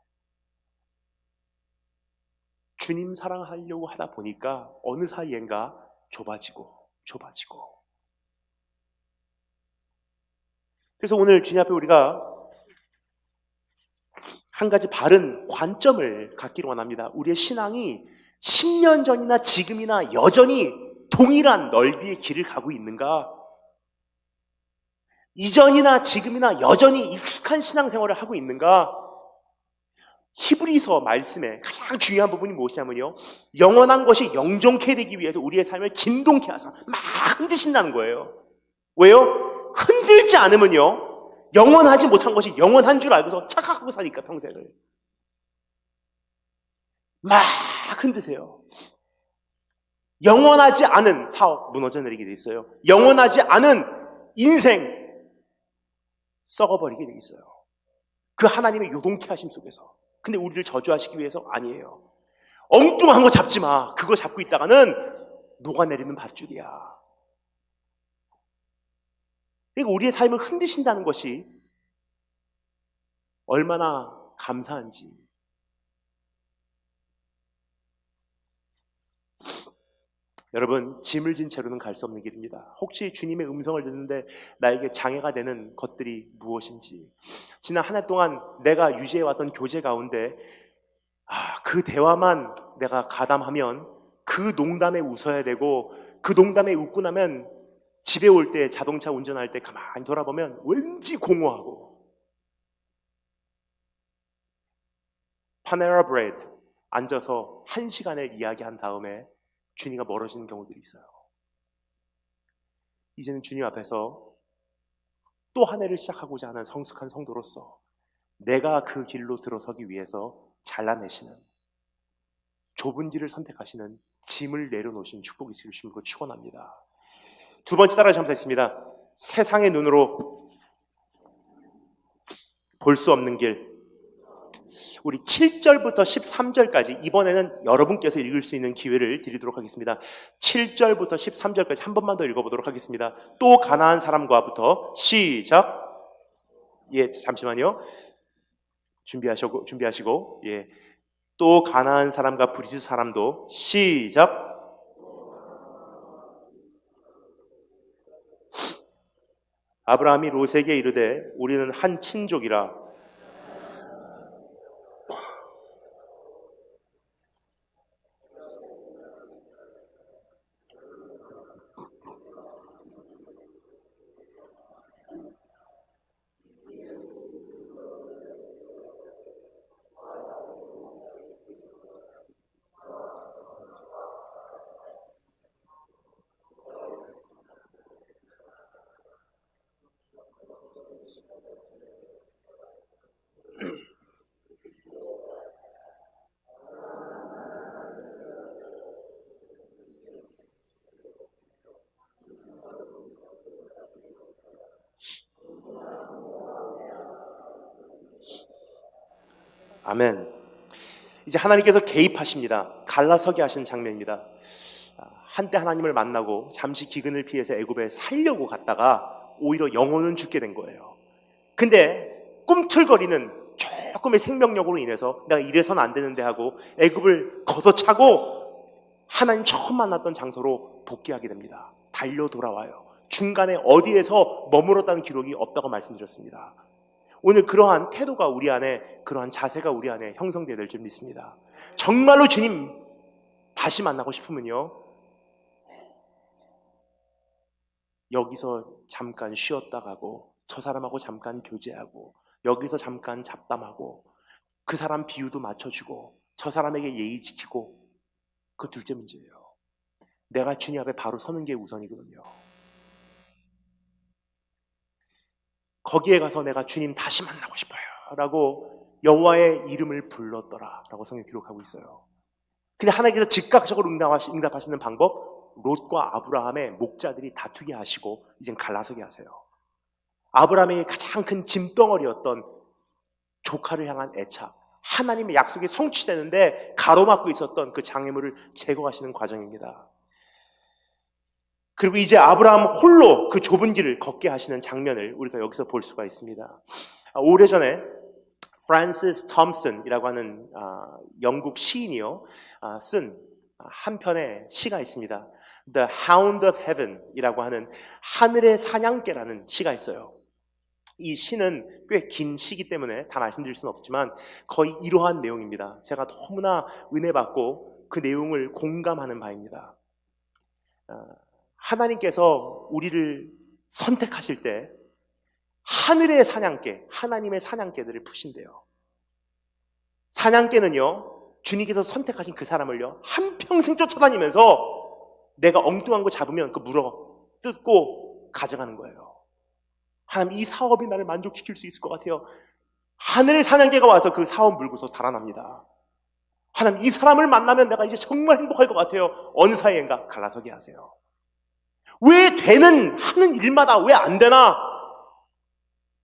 Speaker 1: 주님 사랑하려고 하다 보니까 어느 사이엔가 좁아지고. 그래서 오늘 주님 앞에 우리가 한 가지 바른 관점을 갖기를 원합니다. 우리의 신앙이 10년 전이나 지금이나 여전히 동일한 넓이의 길을 가고 있는가? 이전이나 지금이나 여전히 익숙한 신앙생활을 하고 있는가? 히브리서 말씀의 가장 중요한 부분이 무엇이냐면요, 영원한 것이 영존케 되기 위해서 우리의 삶을 진동케 하사 막 흔드신다는 거예요. 왜요? 흔들지 않으면요, 영원하지 못한 것이 영원한 줄 알고서 착각하고 사니까 평생을 막 흔드세요. 영원하지 않은 사업 무너져 내리게 돼 있어요. 영원하지 않은 인생 썩어버리게 돼 있어요. 그 하나님의 요동케 하심 속에서. 근데 우리를 저주하시기 위해서 아니에요. 엉뚱한 거 잡지 마. 그거 잡고 있다가는 녹아내리는 밧줄이야. 그러니까 우리의 삶을 흔드신다는 것이 얼마나 감사한지. 여러분, 짐을 진 채로는 갈 수 없는 길입니다. 혹시 주님의 음성을 듣는데 나에게 장애가 되는 것들이 무엇인지, 지난 한 해 동안 내가 유지해왔던 교제 가운데 그 대화만 내가 가담하면 그 농담에 웃어야 되고, 그 농담에 웃고 나면 집에 올 때, 자동차 운전할 때 가만히 돌아보면 왠지 공허하고, 파네라 브레드 앉아서 1시간을 이야기한 다음에 주님과 멀어지는 경우들이 있어요. 이제는 주님 앞에서 또 한 해를 시작하고자 하는 성숙한 성도로서 내가 그 길로 들어서기 위해서 잘라내시는, 좁은 길을 선택하시는, 짐을 내려놓으신 축복이 있으실 줄 축원합니다. 두 번째 따라 점사했습니다. 세상의 눈으로 볼 수 없는 길. 우리 7절부터 13절까지 이번에는 여러분께서 읽을 수 있는 기회를 드리도록 하겠습니다. 7절부터 13절까지 한 번만 더 읽어보도록 하겠습니다. 또 가나안 사람과부터 시작. 예, 잠시만요. 준비하시고 예. 또 가나안 사람과 브리스 사람도 시작. 아브라함이 롯에게 이르되 우리는 한 친족이라. 아멘. 이제 하나님께서 개입하십니다. 갈라서게 하신 장면입니다. 한때 하나님을 만나고 잠시 기근을 피해서 애굽에 살려고 갔다가 오히려 영혼은 죽게 된 거예요. 근데 꿈틀거리는 조금의 생명력으로 인해서 내가 이래서는 안 되는데 하고 애굽을 걷어차고 하나님 처음 만났던 장소로 복귀하게 됩니다. 달려 돌아와요. 중간에 어디에서 머물렀다는 기록이 없다고 말씀드렸습니다. 오늘 그러한 태도가 우리 안에, 그러한 자세가 우리 안에 형성되어야 될 줄 믿습니다. 정말로 주님 다시 만나고 싶으면요, 여기서 잠깐 쉬었다 가고 저 사람하고 잠깐 교제하고 여기서 잠깐 잡담하고 그 사람 비유도 맞춰주고 저 사람에게 예의 지키고, 그 둘째 문제예요. 내가 주님 앞에 바로 서는 게 우선이거든요. 거기에 가서 내가 주님 다시 만나고 싶어요 라고 여호와의 이름을 불렀더라 라고 성경에 기록하고 있어요. 근데 하나님께서 즉각적으로 응답하시는 방법, 롯과 아브라함의 목자들이 다투게 하시고 이젠 갈라서게 하세요. 아브라함의 가장 큰 짐덩어리였던 조카를 향한 애착, 하나님의 약속이 성취되는데 가로막고 있었던 그 장애물을 제거하시는 과정입니다. 그리고 이제 아브라함 홀로 그 좁은 길을 걷게 하시는 장면을 우리가 여기서 볼 수가 있습니다. 오래전에 프란시스 톰슨이라고 하는 영국 시인이요 쓴 한 편의 시가 있습니다. The Hound of Heaven 이라고 하는 하늘의 사냥개라는 시가 있어요. 이 시는 꽤 긴 시기 때문에 다 말씀드릴 수는 없지만 거의 이러한 내용입니다. 제가 너무나 은혜 받고 그 내용을 공감하는 바입니다. 하나님께서 우리를 선택하실 때 하늘의 사냥개, 하나님의 사냥개들을 푸신대요. 사냥개는요, 주님께서 선택하신 그 사람을요, 한평생 쫓아다니면서 내가 엉뚱한 거 잡으면 그 물어 뜯고 가져가는 거예요. 하나님, 이 사업이 나를 만족시킬 수 있을 것 같아요. 하늘의 사냥개가 와서 그 사업 물고서 달아납니다. 하나님, 이 사람을 만나면 내가 이제 정말 행복할 것 같아요. 어느 사이엔가 갈라서게 하세요. 왜 하는 일마다 왜 안 되나?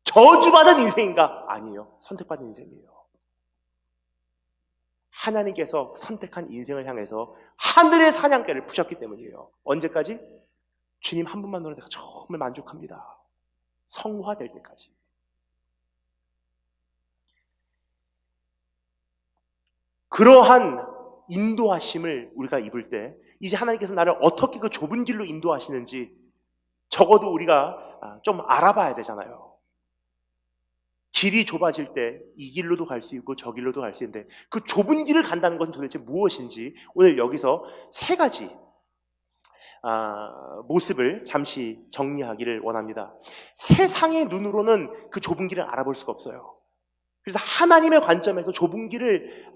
Speaker 1: 저주받은 인생인가? 아니에요. 선택받은 인생이에요. 하나님께서 선택한 인생을 향해서 하늘의 사냥개를 푸셨기 때문이에요. 언제까지? 주님 한 분만으로 내가 정말 만족합니다. 성화될 때까지. 그러한 인도하심을 우리가 입을 때 이제 하나님께서 나를 어떻게 그 좁은 길로 인도하시는지 적어도 우리가 좀 알아봐야 되잖아요. 길이 좁아질 때 이 길로도 갈 수 있고 저 길로도 갈 수 있는데 그 좁은 길을 간다는 것은 도대체 무엇인지 오늘 여기서 세 가지 모습을 잠시 정리하기를 원합니다. 세상의 눈으로는 그 좁은 길을 알아볼 수가 없어요. 그래서 하나님의 관점에서 좁은 길을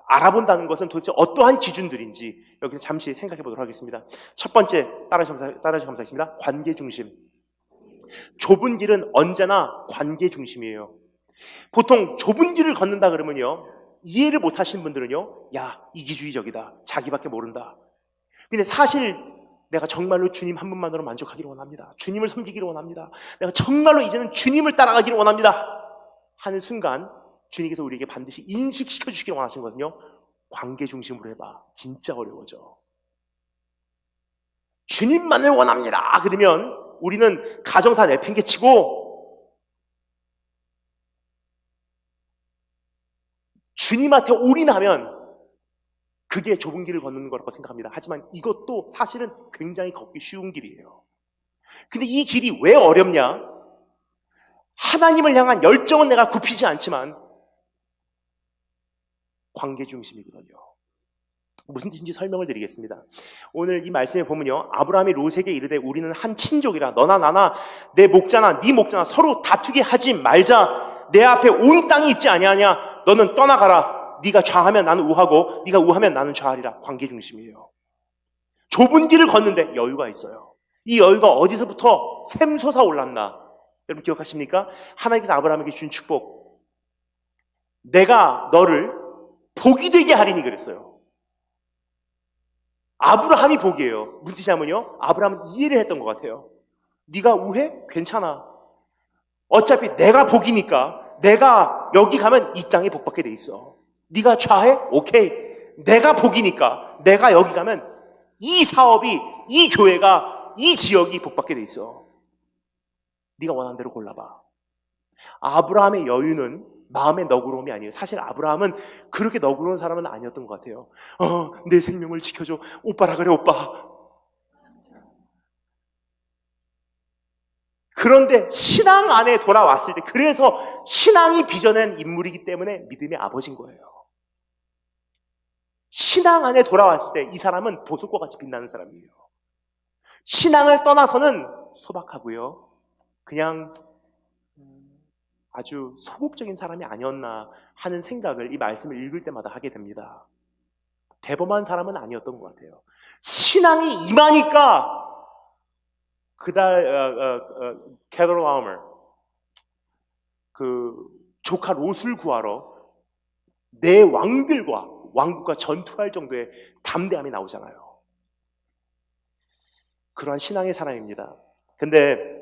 Speaker 1: 알아본다는 것은 도대체 어떠한 기준들인지 여기서 잠시 생각해 보도록 하겠습니다. 첫 번째, 따라하시면 감사하겠습니다. 관계 중심. 좁은 길은 언제나 관계 중심이에요. 보통 좁은 길을 걷는다 그러면요, 이해를 못 하시는 분들은요, 야, 이기주의적이다, 자기밖에 모른다. 근데 사실 내가 정말로 주님 한 분만으로 만족하기를 원합니다. 주님을 섬기기를 원합니다. 내가 정말로 이제는 주님을 따라가기를 원합니다 하는 순간 주님께서 우리에게 반드시 인식시켜 주시길 원하시는 것은요, 관계 중심으로 해봐. 진짜 어려워져. 주님만을 원합니다. 그러면 우리는 가정 다 내팽개치고 주님한테 올인하면 그게 좁은 길을 걷는 거라고 생각합니다. 하지만 이것도 사실은 굉장히 걷기 쉬운 길이에요. 근데 이 길이 왜 어렵냐? 하나님을 향한 열정은 내가 굽히지 않지만 관계 중심이거든요. 무슨 뜻인지 설명을 드리겠습니다. 오늘 이 말씀에 보면요, 아브라함이 롯에게 이르되 우리는 한 친족이라 너나 나나 내 목자나 네 목자나 서로 다투게 하지 말자. 내 앞에 온 땅이 있지 아니하냐. 너는 떠나가라. 네가 좌하면 나는 우하고 네가 우하면 나는 좌하리라. 관계 중심이에요. 좁은 길을 걷는데 여유가 있어요. 이 여유가 어디서부터 샘솟아 올랐나? 여러분 기억하십니까? 하나님께서 아브라함에게 준 축복, 내가 너를 복이 되게 하리니 그랬어요. 아브라함이 복이에요. 무슨 뜻이냐면요, 아브라함은 이해를 했던 것 같아요. 네가 우해? 괜찮아. 어차피 내가 복이니까 내가 여기 가면 이 땅에 복받게 돼 있어. 네가 좌해? 오케이. 내가 복이니까 내가 여기 가면 이 사업이, 이 교회가, 이 지역이 복받게 돼 있어. 네가 원하는 대로 골라봐. 아브라함의 여유는 마음의 너그러움이 아니에요. 사실 아브라함은 그렇게 너그러운 사람은 아니었던 것 같아요. 내 생명을 지켜줘. 오빠라 그래, 오빠. 그런데 신앙 안에 돌아왔을 때, 그래서 신앙이 빚어낸 인물이기 때문에 믿음의 아버지인 거예요. 신앙 안에 돌아왔을 때 이 사람은 보석과 같이 빛나는 사람이에요. 신앙을 떠나서는 소박하고요, 그냥 아주 소극적인 사람이 아니었나 하는 생각을 이 말씀을 읽을 때마다 하게 됩니다. 대범한 사람은 아니었던 것 같아요. 신앙이 임하니까 캐더라우머, 그 조카 롯을 구하러 내 왕국과 전투할 정도의 담대함이 나오잖아요. 그러한 신앙의 사람입니다. 근데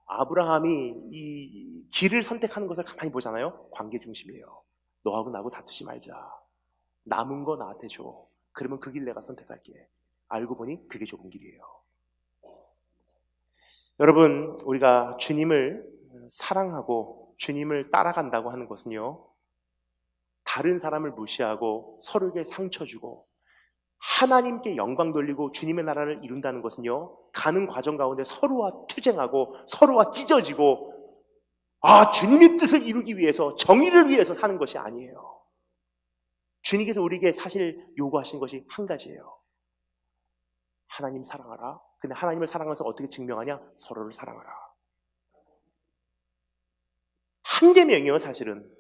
Speaker 1: 아브라함이 이 길을 선택하는 것을 가만히 보잖아요. 관계 중심이에요. 너하고 나하고 다투지 말자. 남은 거 나한테 줘. 그러면 그 길 내가 선택할게. 알고 보니 그게 좁은 길이에요. 여러분, 우리가 주님을 사랑하고 주님을 따라간다고 하는 것은요, 다른 사람을 무시하고 서로에게 상처 주고 하나님께 영광 돌리고 주님의 나라를 이룬다는 것은요, 가는 과정 가운데 서로와 투쟁하고 서로와 찢어지고 주님의 뜻을 이루기 위해서, 정의를 위해서 사는 것이 아니에요. 주님께서 우리에게 사실 요구하신 것이 한 가지예요. 하나님 사랑하라. 근데 하나님을 사랑해서 어떻게 증명하냐? 서로를 사랑하라. 한 계명이에요, 사실은.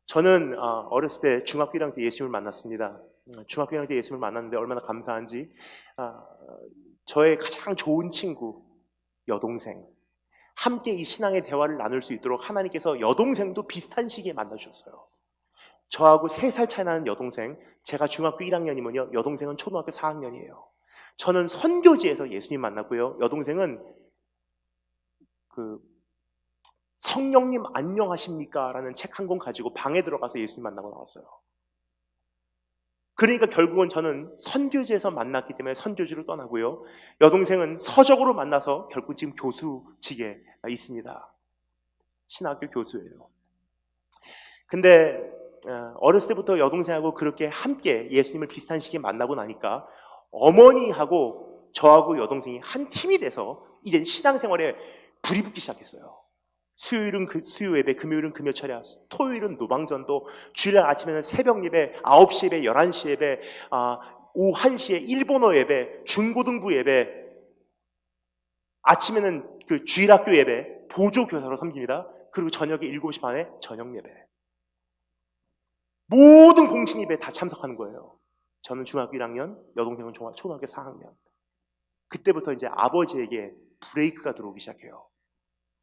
Speaker 1: 저는 어렸을 때 중학교 1학년 때 예수님을 만났습니다. 중학교 1학년 때 예수님을 만났는데 얼마나 감사한지, 저의 가장 좋은 친구, 여동생, 함께 이 신앙의 대화를 나눌 수 있도록 하나님께서 여동생도 비슷한 시기에 만나주셨어요. 저하고 3살 차이 나는 여동생, 제가 중학교 1학년이면요, 여동생은 초등학교 4학년이에요. 저는 선교지에서 예수님 만났고요, 여동생은 성령님 안녕하십니까? 라는 책 한 권 가지고 방에 들어가서 예수님 만나고 나왔어요. 그러니까 결국은 저는 선교지에서 만났기 때문에 선교지로 떠나고요, 여동생은 서적으로 만나서 결국 지금 교수직에 있습니다. 신학교 교수예요. 근데 어렸을 때부터 여동생하고 그렇게 함께 예수님을 비슷한 시기에 만나고 나니까 어머니하고 저하고 여동생이 한 팀이 돼서 이제 신앙생활에 불이 붙기 시작했어요. 수요일은 수요 예배, 금요일은 금요 철야, 토요일은 노방전도, 주일날 아침에는 새벽 예배, 9시 예배, 11시 예배, 오후 1시에 일본어 예배, 중고등부 예배, 아침에는 그 주일학교 예배, 보조교사로 섬깁니다. 그리고 저녁에 7시 반에 저녁 예배. 모든 공신 예배에 다 참석하는 거예요. 저는 중학교 1학년, 여동생은 초등학교 4학년. 그때부터 이제 아버지에게 브레이크가 들어오기 시작해요.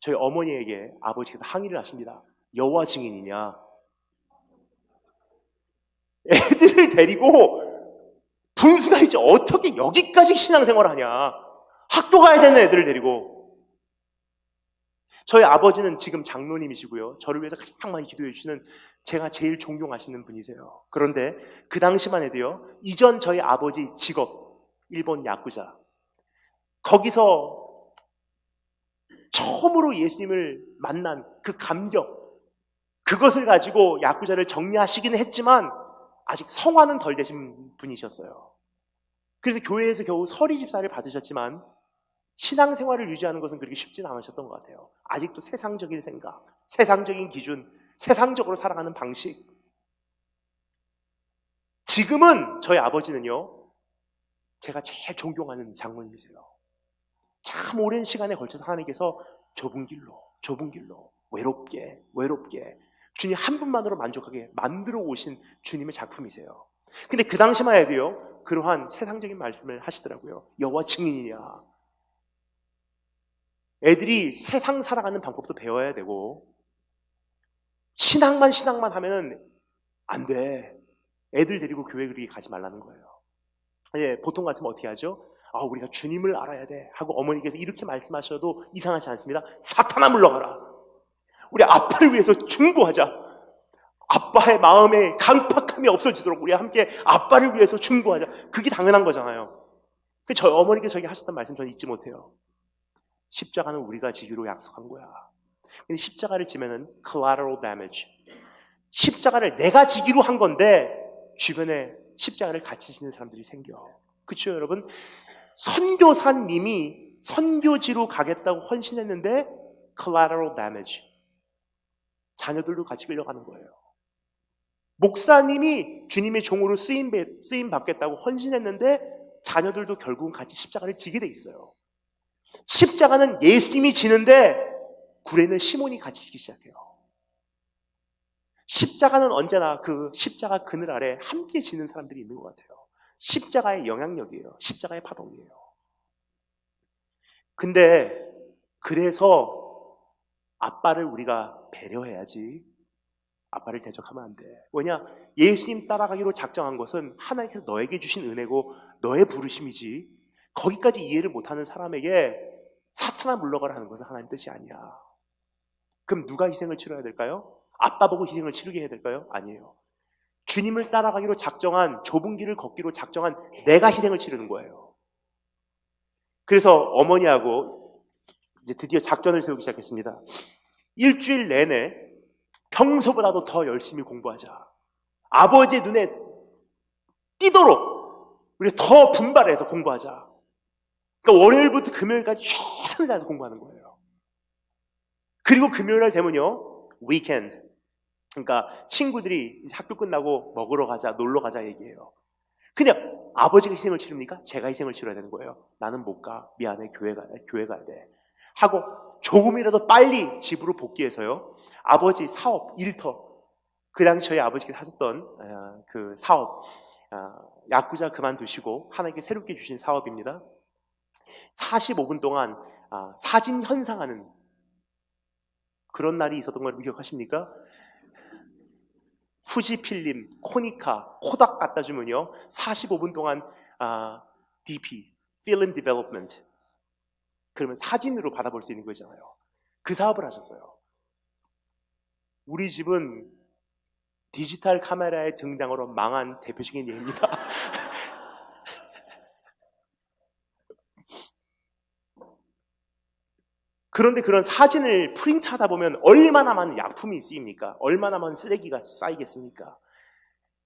Speaker 1: 저희 어머니에게 아버지께서 항의를 하십니다. 여호와 증인이냐? 애들을 데리고 분수가 이제 어떻게 여기까지 신앙생활을 하냐? 학교 가야 되는 애들을 데리고. 저희 아버지는 지금 장로님이시고요. 저를 위해서 가장 많이 기도해 주시는 제가 제일 존경하시는 분이세요. 그런데 그 당시만 해도요. 이전 저희 아버지 직업, 일본 야쿠자. 거기서 처음으로 예수님을 만난 그 감격, 그것을 가지고 야쿠자를 정리하시기는 했지만 아직 성화는 덜 되신 분이셨어요. 그래서 교회에서 겨우 서리 집사를 받으셨지만 신앙생활을 유지하는 것은 그렇게 쉽진 않으셨던 것 같아요. 아직도 세상적인 생각, 세상적인 기준, 세상적으로 살아가는 방식. 지금은 저희 아버지는요, 제가 제일 존경하는 장로님이세요. 참 오랜 시간에 걸쳐서 하나님께서 좁은 길로 외롭게 주님 한 분만으로 만족하게 만들어 오신 주님의 작품이세요. 근데 그 당시만 해도요, 그러한 세상적인 말씀을 하시더라고요. 여호와 증인이냐. 애들이 세상 살아가는 방법도 배워야 되고, 신앙만 하면은 안 돼. 애들 데리고 교회 그리 가지 말라는 거예요. 예, 보통 같으면 어떻게 하죠? 우리가 주님을 알아야 돼 하고 어머니께서 이렇게 말씀하셔도 이상하지 않습니다. 사탄아 물러가라. 우리 아빠를 위해서 중보하자. 아빠의 마음에 강팍함이 없어지도록 우리 함께 아빠를 위해서 중보하자. 그게 당연한 거잖아요. 저희 어머니께서 저에게 하셨던 말씀 저는 잊지 못해요. 십자가는 우리가 지기로 약속한 거야. 근데 십자가를 지면은 collateral damage. 십자가를 내가 지기로 한 건데 주변에 십자가를 같이 지는 사람들이 생겨. 그렇죠, 여러분? 선교사님이 선교지로 가겠다고 헌신했는데 collateral damage. 자녀들도 같이 끌려가는 거예요. 목사님이 주님의 종으로 쓰임 받겠다고 헌신했는데 자녀들도 결국은 같이 십자가를 지게 돼 있어요. 십자가는 예수님이 지는데 구레는 시몬이 같이 지기 시작해요. 십자가는 언제나 그 십자가 그늘 아래 함께 지는 사람들이 있는 것 같아요. 십자가의 영향력이에요. 십자가의 파동이에요. 근데 그래서 아빠를 우리가 배려해야지 아빠를 대적하면 안 돼. 왜냐? 예수님 따라가기로 작정한 것은 하나님께서 너에게 주신 은혜고 너의 부르심이지, 거기까지 이해를 못하는 사람에게 사탄아 물러가라 하는 것은 하나님 뜻이 아니야. 그럼 누가 희생을 치러야 될까요? 아빠 보고 희생을 치르게 해야 될까요? 아니에요. 주님을 따라가기로 작정한, 좁은 길을 걷기로 작정한 내가 희생을 치르는 거예요. 그래서 어머니하고 이제 드디어 작전을 세우기 시작했습니다. 일주일 내내 평소보다도 더 열심히 공부하자. 아버지의 눈에 띄도록 우리 더 분발해서 공부하자. 그러니까 월요일부터 금요일까지 최선을 다해서 공부하는 거예요. 그리고 금요일날 되면요, 위켄드. 그러니까 친구들이 이제 학교 끝나고 먹으러 가자, 놀러 가자 얘기해요. 그냥 아버지가 희생을 치릅니까? 제가 희생을 치러야 되는 거예요. 나는 못 가. 미안해. 교회 가야 돼. 하고 조금이라도 빨리 집으로 복귀해서요, 아버지 사업, 일터, 그 당시 저희 아버지께서 하셨던 그 사업, 야쿠자 그만두시고 하나님께 새롭게 주신 사업입니다. 45분 동안 사진 현상하는 그런 날이 있었던 걸 기억하십니까? 후지필름, 코니카, 코닥 갖다 주면요, 45분 동안 DP, Film Development, 그러면 사진으로 받아볼 수 있는 거잖아요. 그 사업을 하셨어요. 우리 집은 디지털 카메라의 등장으로 망한 대표적인 예입니다. 그런데 그런 사진을 프린트하다 보면 얼마나 많은 약품이 쓰입니까? 얼마나 많은 쓰레기가 쌓이겠습니까?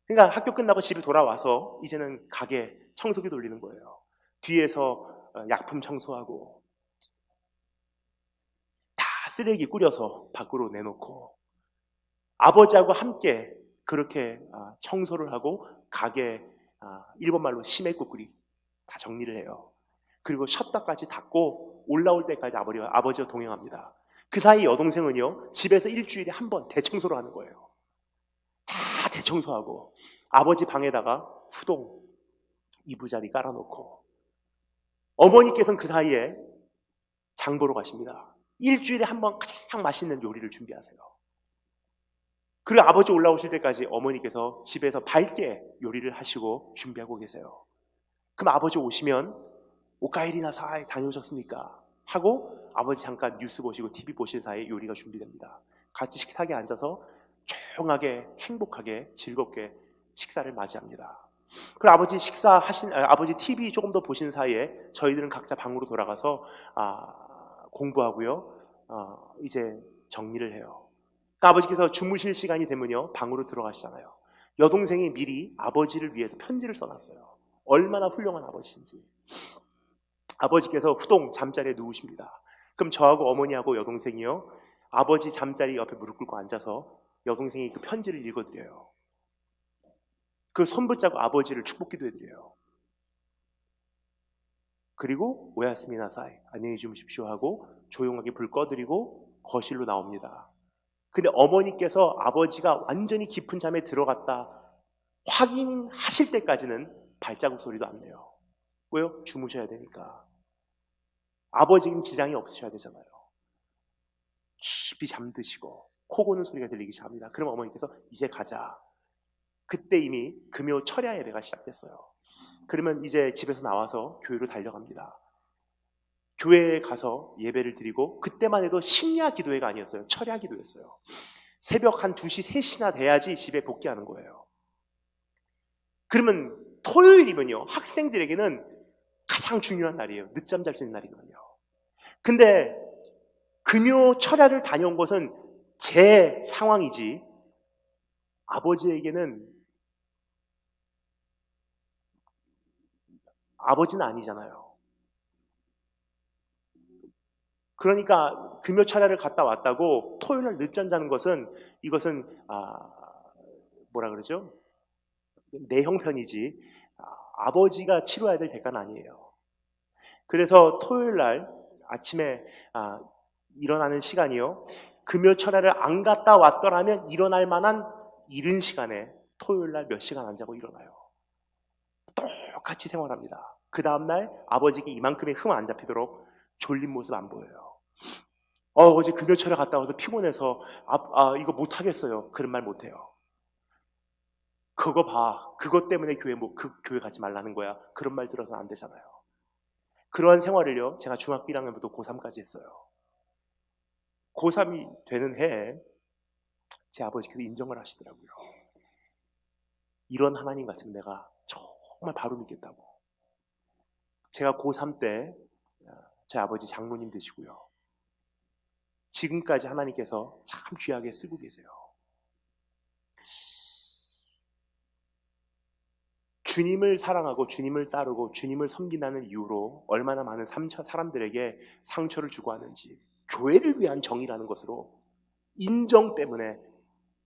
Speaker 1: 그러니까 학교 끝나고 집에 돌아와서 이제는 가게 청소기 돌리는 거예요. 뒤에서 약품 청소하고 다 쓰레기 꾸려서 밖으로 내놓고 아버지하고 함께 그렇게 청소를 하고 가게, 일본말로 시메꾸꾸리 다 정리를 해요. 그리고 셔터까지 닫고 올라올 때까지 아버지와 동행합니다. 그 사이 여동생은요, 집에서 일주일에 한 번 대청소를 하는 거예요. 다 대청소하고 아버지 방에다가 후동 이부자리 깔아놓고, 어머니께서는 그 사이에 장 보러 가십니다. 일주일에 한 번 가장 맛있는 요리를 준비하세요. 그리고 아버지 올라오실 때까지 어머니께서 집에서 밝게 요리를 하시고 준비하고 계세요. 그럼 아버지 오시면 오카에리 나사이 다녀오셨습니까? 하고 아버지 잠깐 뉴스 보시고 TV 보실 사이에 요리가 준비됩니다. 같이 식탁에 앉아서 조용하게 행복하게 즐겁게 식사를 맞이합니다. 그리고 아버지 TV 조금 더 보신 사이에 저희들은 각자 방으로 돌아가서 공부하고요. 이제 정리를 해요. 그러니까 아버지께서 주무실 시간이 되면요 방으로 들어가시잖아요. 여동생이 미리 아버지를 위해서 편지를 써놨어요. 얼마나 훌륭한 아버지인지. 아버지께서 후동 잠자리에 누우십니다. 그럼 저하고 어머니하고 여동생이요 아버지 잠자리 옆에 무릎 꿇고 앉아서 여동생이 그 편지를 읽어드려요. 그 손 붙잡고 아버지를 축복기도 해드려요. 그리고 오야스미나사이 안녕히 주무십시오 하고 조용하게 불 꺼드리고 거실로 나옵니다. 근데 어머니께서 아버지가 완전히 깊은 잠에 들어갔다 확인하실 때까지는 발자국 소리도 안 내요. 왜요? 주무셔야 되니까. 아버지는 지장이 없으셔야 되잖아요. 깊이 잠드시고 코 고는 소리가 들리기 시작합니다. 그럼 어머니께서 이제 가자. 그때 이미 금요 철야 예배가 시작됐어요. 그러면 이제 집에서 나와서 교회로 달려갑니다. 교회에 가서 예배를 드리고 그때만 해도 심야 기도회가 아니었어요. 철야 기도였어요. 새벽 한 2시, 3시나 돼야지 집에 복귀하는 거예요. 그러면 토요일이면요 학생들에게는 가장 중요한 날이에요. 늦잠 잘 수 있는 날이거든요. 근데 금요 철야를 다녀온 것은 제 상황이지 아버지에게는 아버지는 아니잖아요. 그러니까 금요 철야를 갔다 왔다고 토요일날 늦잠 자는 것은 이것은 뭐라 그러죠? 내 형편이지 아버지가 치러야 될 대가는 아니에요. 그래서 토요일날 아침에 일어나는 시간이요 금요 철야를 안 갔다 왔더라면 일어날 만한 이른 시간에 토요일날 몇 시간 안 자고 일어나요. 똑같이 생활합니다. 그 다음날 아버지에게 이만큼의 흠 안 잡히도록 졸린 모습 안 보여요. 어제 금요 철야 갔다 와서 피곤해서 이거 못하겠어요. 그런 말 못해요. 그거 봐. 그것 때문에 교회 가지 말라는 거야. 그런 말 들어서는 안 되잖아요. 그러한 생활을요 제가 중학교 1학년부터 고3까지 했어요. 고3이 되는 해에 제 아버지께서 인정을 하시더라고요. 이런 하나님 같으면 내가 정말 바로 믿겠다고. 제가 고3 때 제 아버지 장로님 되시고요. 지금까지 하나님께서 참 귀하게 쓰고 계세요. 주님을 사랑하고 주님을 따르고 주님을 섬긴다는 이유로 얼마나 많은 사람들에게 상처를 주고 하는지, 교회를 위한 정의라는 것으로 인정 때문에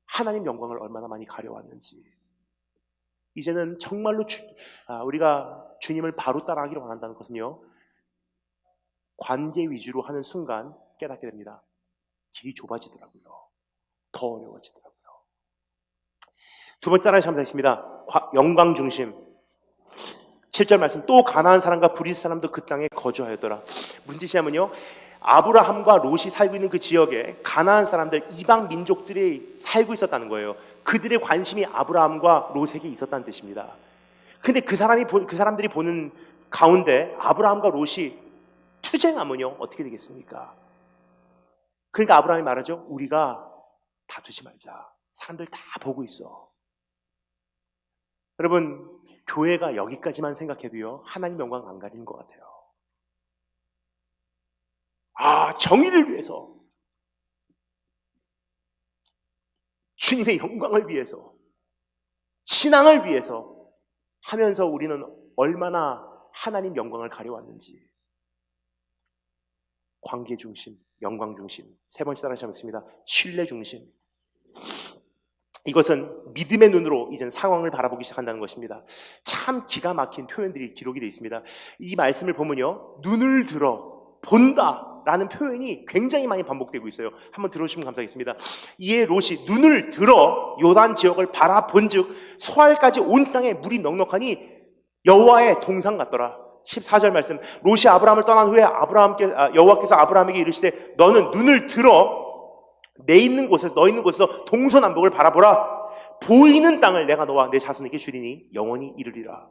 Speaker 1: 하나님 영광을 얼마나 많이 가려왔는지, 이제는 정말로 우리가 주님을 바로 따라하기를 원한다는 것은요 관계 위주로 하는 순간 깨닫게 됩니다. 길이 좁아지더라고요. 더 어려워지더라고요. 두 번째 하나님 감사했습니다. 영광 중심. 7절 말씀, 또 가나안 사람과 브리스 사람도 그 땅에 거주하였더라. 무슨 뜻이냐면요 아브라함과 롯이 살고 있는 그 지역에 가나안 사람들, 이방 민족들이 살고 있었다는 거예요. 그들의 관심이 아브라함과 롯에게 있었다는 뜻입니다. 근데 그 사람들이 보는 가운데 아브라함과 롯이 투쟁하면요 어떻게 되겠습니까? 그러니까 아브라함이 말하죠. 우리가 다투지 말자. 사람들 다 보고 있어. 여러분, 교회가 여기까지만 생각해도요 하나님 영광 안 가리는 것 같아요. 정의를 위해서, 주님의 영광을 위해서, 신앙을 위해서 하면서 우리는 얼마나 하나님 영광을 가려왔는지. 관계 중심, 영광 중심. 세 번째 따라 하셨습니다. 신뢰 중심. 이것은 믿음의 눈으로 이젠 상황을 바라보기 시작한다는 것입니다. 참 기가 막힌 표현들이 기록이 되어 있습니다. 이 말씀을 보면요 눈을 들어 본다 라는 표현이 굉장히 많이 반복되고 있어요. 한번 들어주시면 감사하겠습니다. 이에 롯이 눈을 들어 요단 지역을 바라본 즉 소알까지 온 땅에 물이 넉넉하니 여호와의 동상 같더라. 14절 말씀, 롯이 아브라함을 떠난 후에 여호와께서 아브라함에게 이르시되 너는 눈을 들어 너 있는 곳에서 동서남북을 바라보라. 보이는 땅을 내가 너와 내 자손에게 주리니 영원히 이르리라.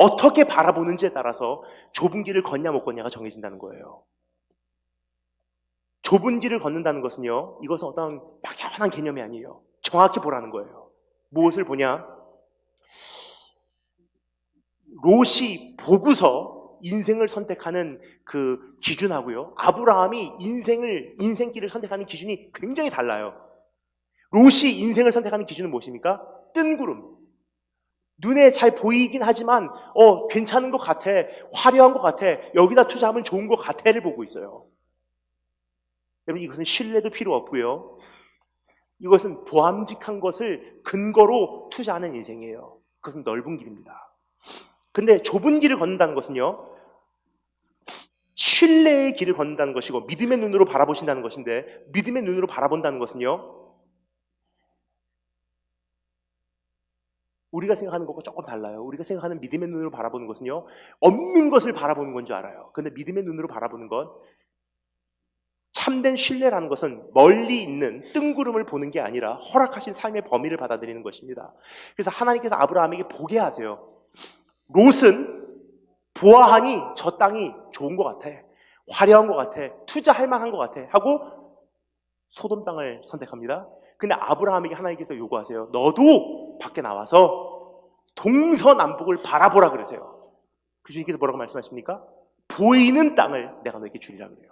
Speaker 1: 어떻게 바라보는지에 따라서 좁은 길을 걷냐 못 걷냐가 정해진다는 거예요. 좁은 길을 걷는다는 것은요, 이것은 어떤 막연한 개념이 아니에요. 정확히 보라는 거예요. 무엇을 보냐? 롯이 보고서 인생을 선택하는 그 기준하고요, 아브라함이 인생길을 선택하는 기준이 굉장히 달라요. 롯이 인생을 선택하는 기준은 무엇입니까? 뜬구름. 눈에 잘 보이긴 하지만 괜찮은 것 같아, 화려한 것 같아, 여기다 투자하면 좋은 것 같아를 보고 있어요. 여러분, 이것은 신뢰도 필요 없고요, 이것은 보암직한 것을 근거로 투자하는 인생이에요. 그것은 넓은 길입니다. 근데 좁은 길을 걷는다는 것은요, 신뢰의 길을 걷는다는 것이고 믿음의 눈으로 바라보신다는 것인데, 믿음의 눈으로 바라본다는 것은요, 우리가 생각하는 것과 조금 달라요. 우리가 생각하는 믿음의 눈으로 바라보는 것은요, 없는 것을 바라보는 건 줄 알아요. 근데 믿음의 눈으로 바라보는 것, 참된 신뢰라는 것은 멀리 있는 뜬구름을 보는 게 아니라 허락하신 삶의 범위를 받아들이는 것입니다. 그래서 하나님께서 아브라함에게 보게 하세요. 롯은 보아하니 저 땅이 좋은 것 같아, 화려한 것 같아, 투자할 만한 것 같아 하고 소돔 땅을 선택합니다. 근데 아브라함에게 하나님께서 요구하세요. 너도 밖에 나와서 동서남북을 바라보라 그러세요. 그 주님께서 뭐라고 말씀하십니까? 보이는 땅을 내가 너에게 주리라 그래요.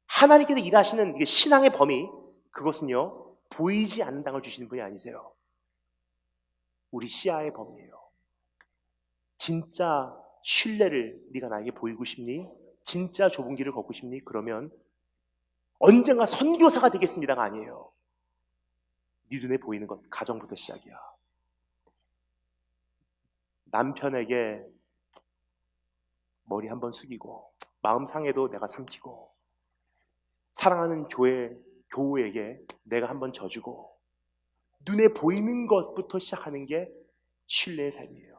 Speaker 1: 하나님께서 일하시는 이게 신앙의 범위, 그것은요, 보이지 않는 땅을 주시는 분이 아니세요. 우리 시야의 범위예요. 진짜 신뢰를 네가 나에게 보이고 싶니? 진짜 좁은 길을 걷고 싶니? 그러면 언젠가 선교사가 되겠습니다가 아니에요. 네 눈에 보이는 것, 가정부터 시작이야. 남편에게 머리 한번 숙이고, 마음 상해도 내가 삼키고, 사랑하는 교우에게 내가 한번 져주고, 눈에 보이는 것부터 시작하는 게 신뢰의 삶이에요.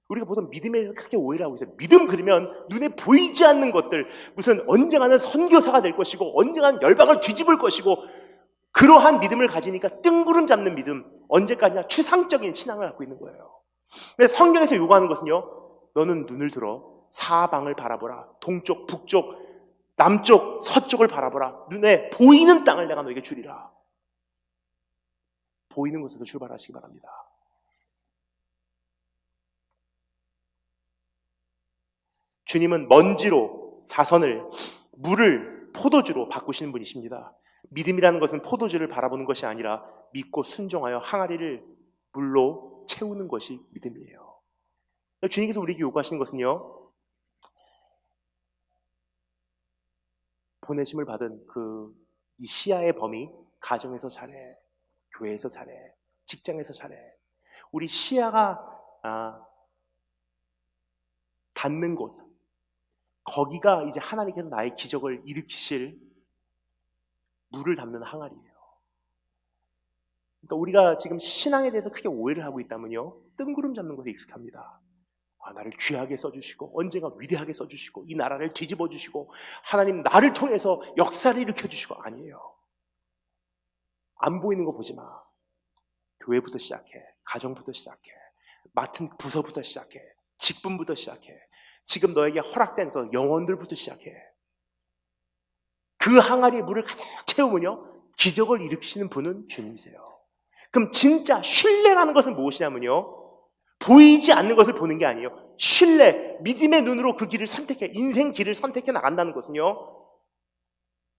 Speaker 1: 우리가 보통 믿음에 대해서 크게 오해를 하고 있어요. 믿음 그러면 눈에 보이지 않는 것들, 무슨 언젠가는 선교사가 될 것이고 언젠가는 열방을 뒤집을 것이고, 그러한 믿음을 가지니까 뜬구름 잡는 믿음, 언제까지나 추상적인 신앙을 갖고 있는 거예요. 근데 성경에서 요구하는 것은요, 너는 눈을 들어 사방을 바라보라. 동쪽, 북쪽, 남쪽, 서쪽을 바라보라. 눈에 보이는 땅을 내가 너에게 주리라. 보이는 곳에서 출발하시기 바랍니다. 주님은 먼지로 자선을, 물을 포도주로 바꾸시는 분이십니다. 믿음이라는 것은 포도주를 바라보는 것이 아니라 믿고 순종하여 항아리를 물로 채우는 것이 믿음이에요. 주님께서 우리에게 요구하시는 것은요, 보내심을 받은 이 시야의 범위, 가정에서 잘해, 교회에서 잘해, 직장에서 잘해. 우리 시야가 닿는 곳, 거기가 이제 하나님께서 나의 기적을 일으키실 물을 담는 항아리예요. 그러니까 우리가 지금 신앙에 대해서 크게 오해를 하고 있다면요, 뜬구름 잡는 것에 익숙합니다. 나를 귀하게 써주시고 언젠가 위대하게 써주시고 이 나라를 뒤집어 주시고 하나님 나를 통해서 역사를 일으켜주시고, 아니에요. 안 보이는 거 보지 마. 교회부터 시작해, 가정부터 시작해, 맡은 부서부터 시작해, 직분부터 시작해, 지금 너에게 허락된 그 영혼들부터 시작해. 그 항아리에 물을 가득 채우면요, 기적을 일으키시는 분은 주님이세요. 그럼 진짜 신뢰라는 것은 무엇이냐면요, 보이지 않는 것을 보는 게 아니에요. 신뢰, 믿음의 눈으로 그 길을 선택해, 인생 길을 선택해 나간다는 것은요,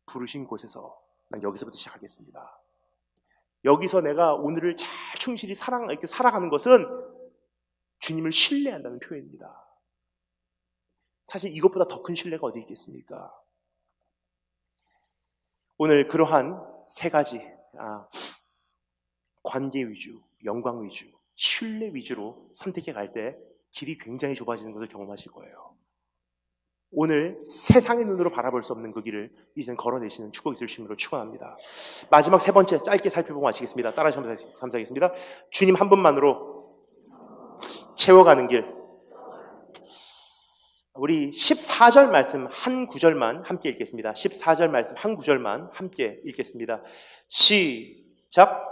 Speaker 1: 부르신 곳에서 난 여기서부터 시작하겠습니다. 여기서 내가 오늘을 잘 충실히 이렇게 살아가는 것은 주님을 신뢰한다는 표현입니다. 사실 이것보다 더 큰 신뢰가 어디 있겠습니까? 오늘 그러한 세 가지, 관계 위주, 영광 위주, 신뢰 위주로 선택해 갈 때 길이 굉장히 좁아지는 것을 경험하실 거예요. 오늘 세상의 눈으로 바라볼 수 없는 그 길을 이젠 걸어내시는 축복이 있을 주님으로 축원합니다. 마지막 세 번째 짧게 살펴보고 마치겠습니다. 따라하시면 감사하겠습니다. 주님 한 분만으로 채워가는 길. 우리 14절 말씀 한 구절만 함께 읽겠습니다. 14절 말씀 한 구절만 함께 읽겠습니다. 시작.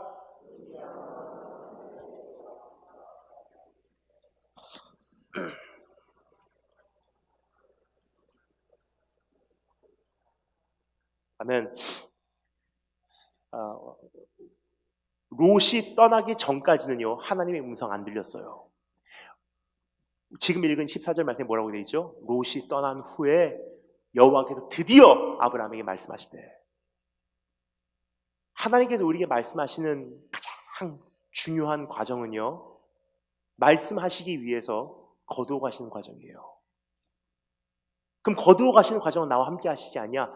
Speaker 1: 하면 롯이 떠나기 전까지는요 하나님의 음성 안 들렸어요. 지금 읽은 14절 말씀에 뭐라고 되어 있죠? 롯이 떠난 후에 여호와께서 드디어 아브라함에게 말씀하시되, 하나님께서 우리에게 말씀하시는 가장 중요한 과정은요 말씀하시기 위해서 거두어 가시는 과정이에요. 그럼 거두어 가시는 과정은 나와 함께 하시지 않냐?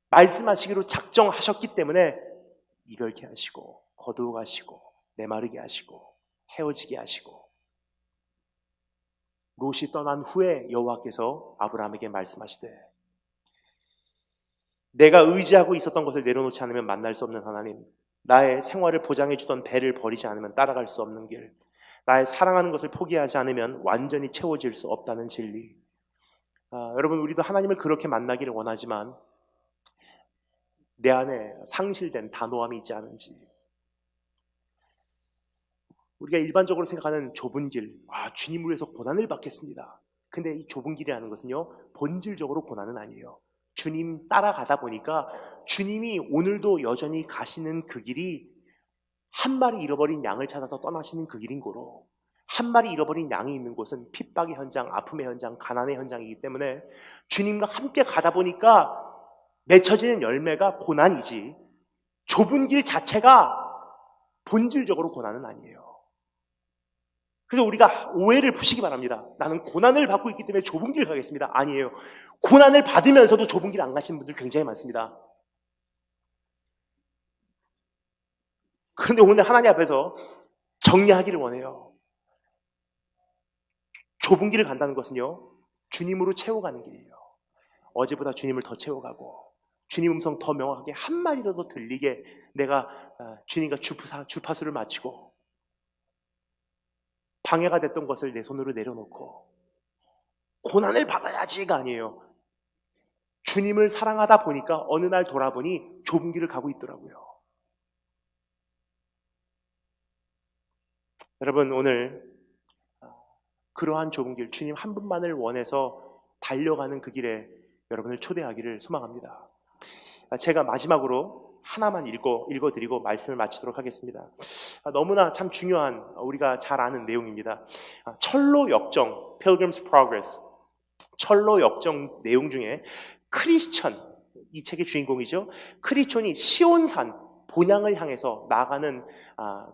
Speaker 1: 말씀하시기로 작정하셨기 때문에 이별케 하시고 거두어 가시고 메마르게 하시고 헤어지게 하시고, 롯이 떠난 후에 여호와께서 아브라함에게 말씀하시되, 내가 의지하고 있었던 것을 내려놓지 않으면 만날 수 없는 하나님, 나의 생활을 보장해 주던 배를 버리지 않으면 따라갈 수 없는 길, 나의 사랑하는 것을 포기하지 않으면 완전히 채워질 수 없다는 진리. 여러분, 우리도 하나님을 그렇게 만나기를 원하지만 내 안에 상실된 단호함이 있지 않은지, 우리가 일반적으로 생각하는 좁은 길, 주님을 위해서 고난을 받겠습니다. 근데 이 좁은 길이라는 것은요 본질적으로 고난은 아니에요. 주님 따라가다 보니까 주님이 오늘도 여전히 가시는 그 길이 한 마리 잃어버린 양을 찾아서 떠나시는 그 길인 거로, 한 마리 잃어버린 양이 있는 곳은 핍박의 현장, 아픔의 현장, 가난의 현장이기 때문에 주님과 함께 가다 보니까 맺혀지는 열매가 고난이지, 좁은 길 자체가 본질적으로 고난은 아니에요. 그래서 우리가 오해를 푸시기 바랍니다. 나는 고난을 받고 있기 때문에 좁은 길 가겠습니다. 아니에요. 고난을 받으면서도 좁은 길 안 가시는 분들 굉장히 많습니다. 그런데 오늘 하나님 앞에서 정리하기를 원해요. 좁은 길을 간다는 것은요 주님으로 채워가는 길이에요. 어제보다 주님을 더 채워가고 주님 음성 더 명확하게 한마디라도 들리게 내가 주님과 주파수를 맞추고, 방해가 됐던 것을 내 손으로 내려놓고 고난을 받아야지가 아니에요. 주님을 사랑하다 보니까 어느 날 돌아보니 좁은 길을 가고 있더라고요. 여러분, 오늘 그러한 좁은 길, 주님 한 분만을 원해서 달려가는 그 길에 여러분을 초대하기를 소망합니다. 제가 마지막으로 하나만 읽어드리고 말씀을 마치도록 하겠습니다. 너무나 참 중요한, 우리가 잘 아는 내용입니다. 철로 역정, Pilgrim's Progress, 철로 역정 내용 중에 크리스천, 이 책의 주인공이죠. 크리스천이 시온산, 본향을 향해서 나아가는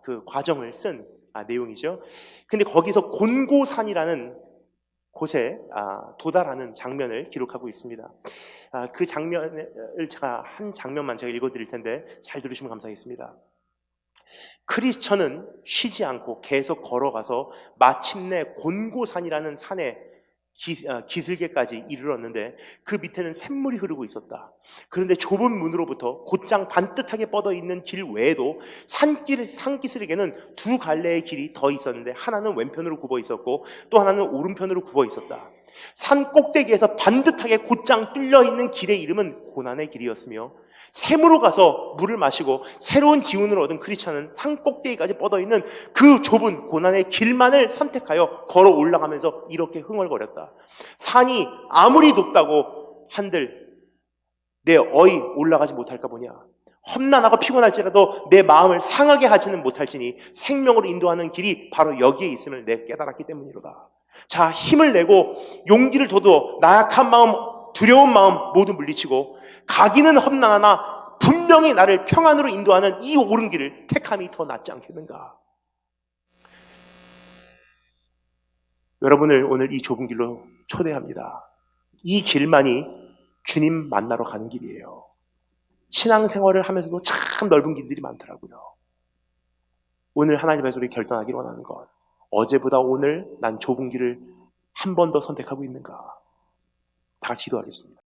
Speaker 1: 그 과정을 쓴 내용이죠. 근데 거기서 곤고산이라는 곳에 도달하는 장면을 기록하고 있습니다. 그 장면을 제가 한 장면만 제가 읽어드릴 텐데 잘 들으시면 감사하겠습니다. 크리스천은 쉬지 않고 계속 걸어가서 마침내 곤고산이라는 산에 기슭에까지 이르렀는데 그 밑에는 샘물이 흐르고 있었다. 그런데 좁은 문으로부터 곧장 반듯하게 뻗어 있는 길 외에도 산기슭에는 두 갈래의 길이 더 있었는데 하나는 왼편으로 굽어 있었고 또 하나는 오른편으로 굽어 있었다. 산 꼭대기에서 반듯하게 곧장 뚫려 있는 길의 이름은 고난의 길이었으며, 샘으로 가서 물을 마시고 새로운 기운을 얻은 크리스천은 산 꼭대기까지 뻗어 있는 그 좁은 고난의 길만을 선택하여 걸어 올라가면서 이렇게 흥얼거렸다. 산이 아무리 높다고 한들 내 어이 올라가지 못할까 보냐. 험난하고 피곤할지라도 내 마음을 상하게 하지는 못할지니 생명으로 인도하는 길이 바로 여기에 있음을 내가 깨달았기 때문이로다. 자, 힘을 내고 용기를 둬도 나약한 마음, 두려운 마음 모두 물리치고 가기는 험난하나 분명히 나를 평안으로 인도하는 이 옳은 길을 택함이 더 낫지 않겠는가. 여러분을 오늘 이 좁은 길로 초대합니다. 이 길만이 주님 만나러 가는 길이에요. 신앙생활을 하면서도 참 넓은 길들이 많더라고요. 오늘 하나님 앞에서 우리 결단하기를 원하는 것, 어제보다 오늘 난 좁은 길을 한 번 더 선택하고 있는가. 다 같이 기도하겠습니다.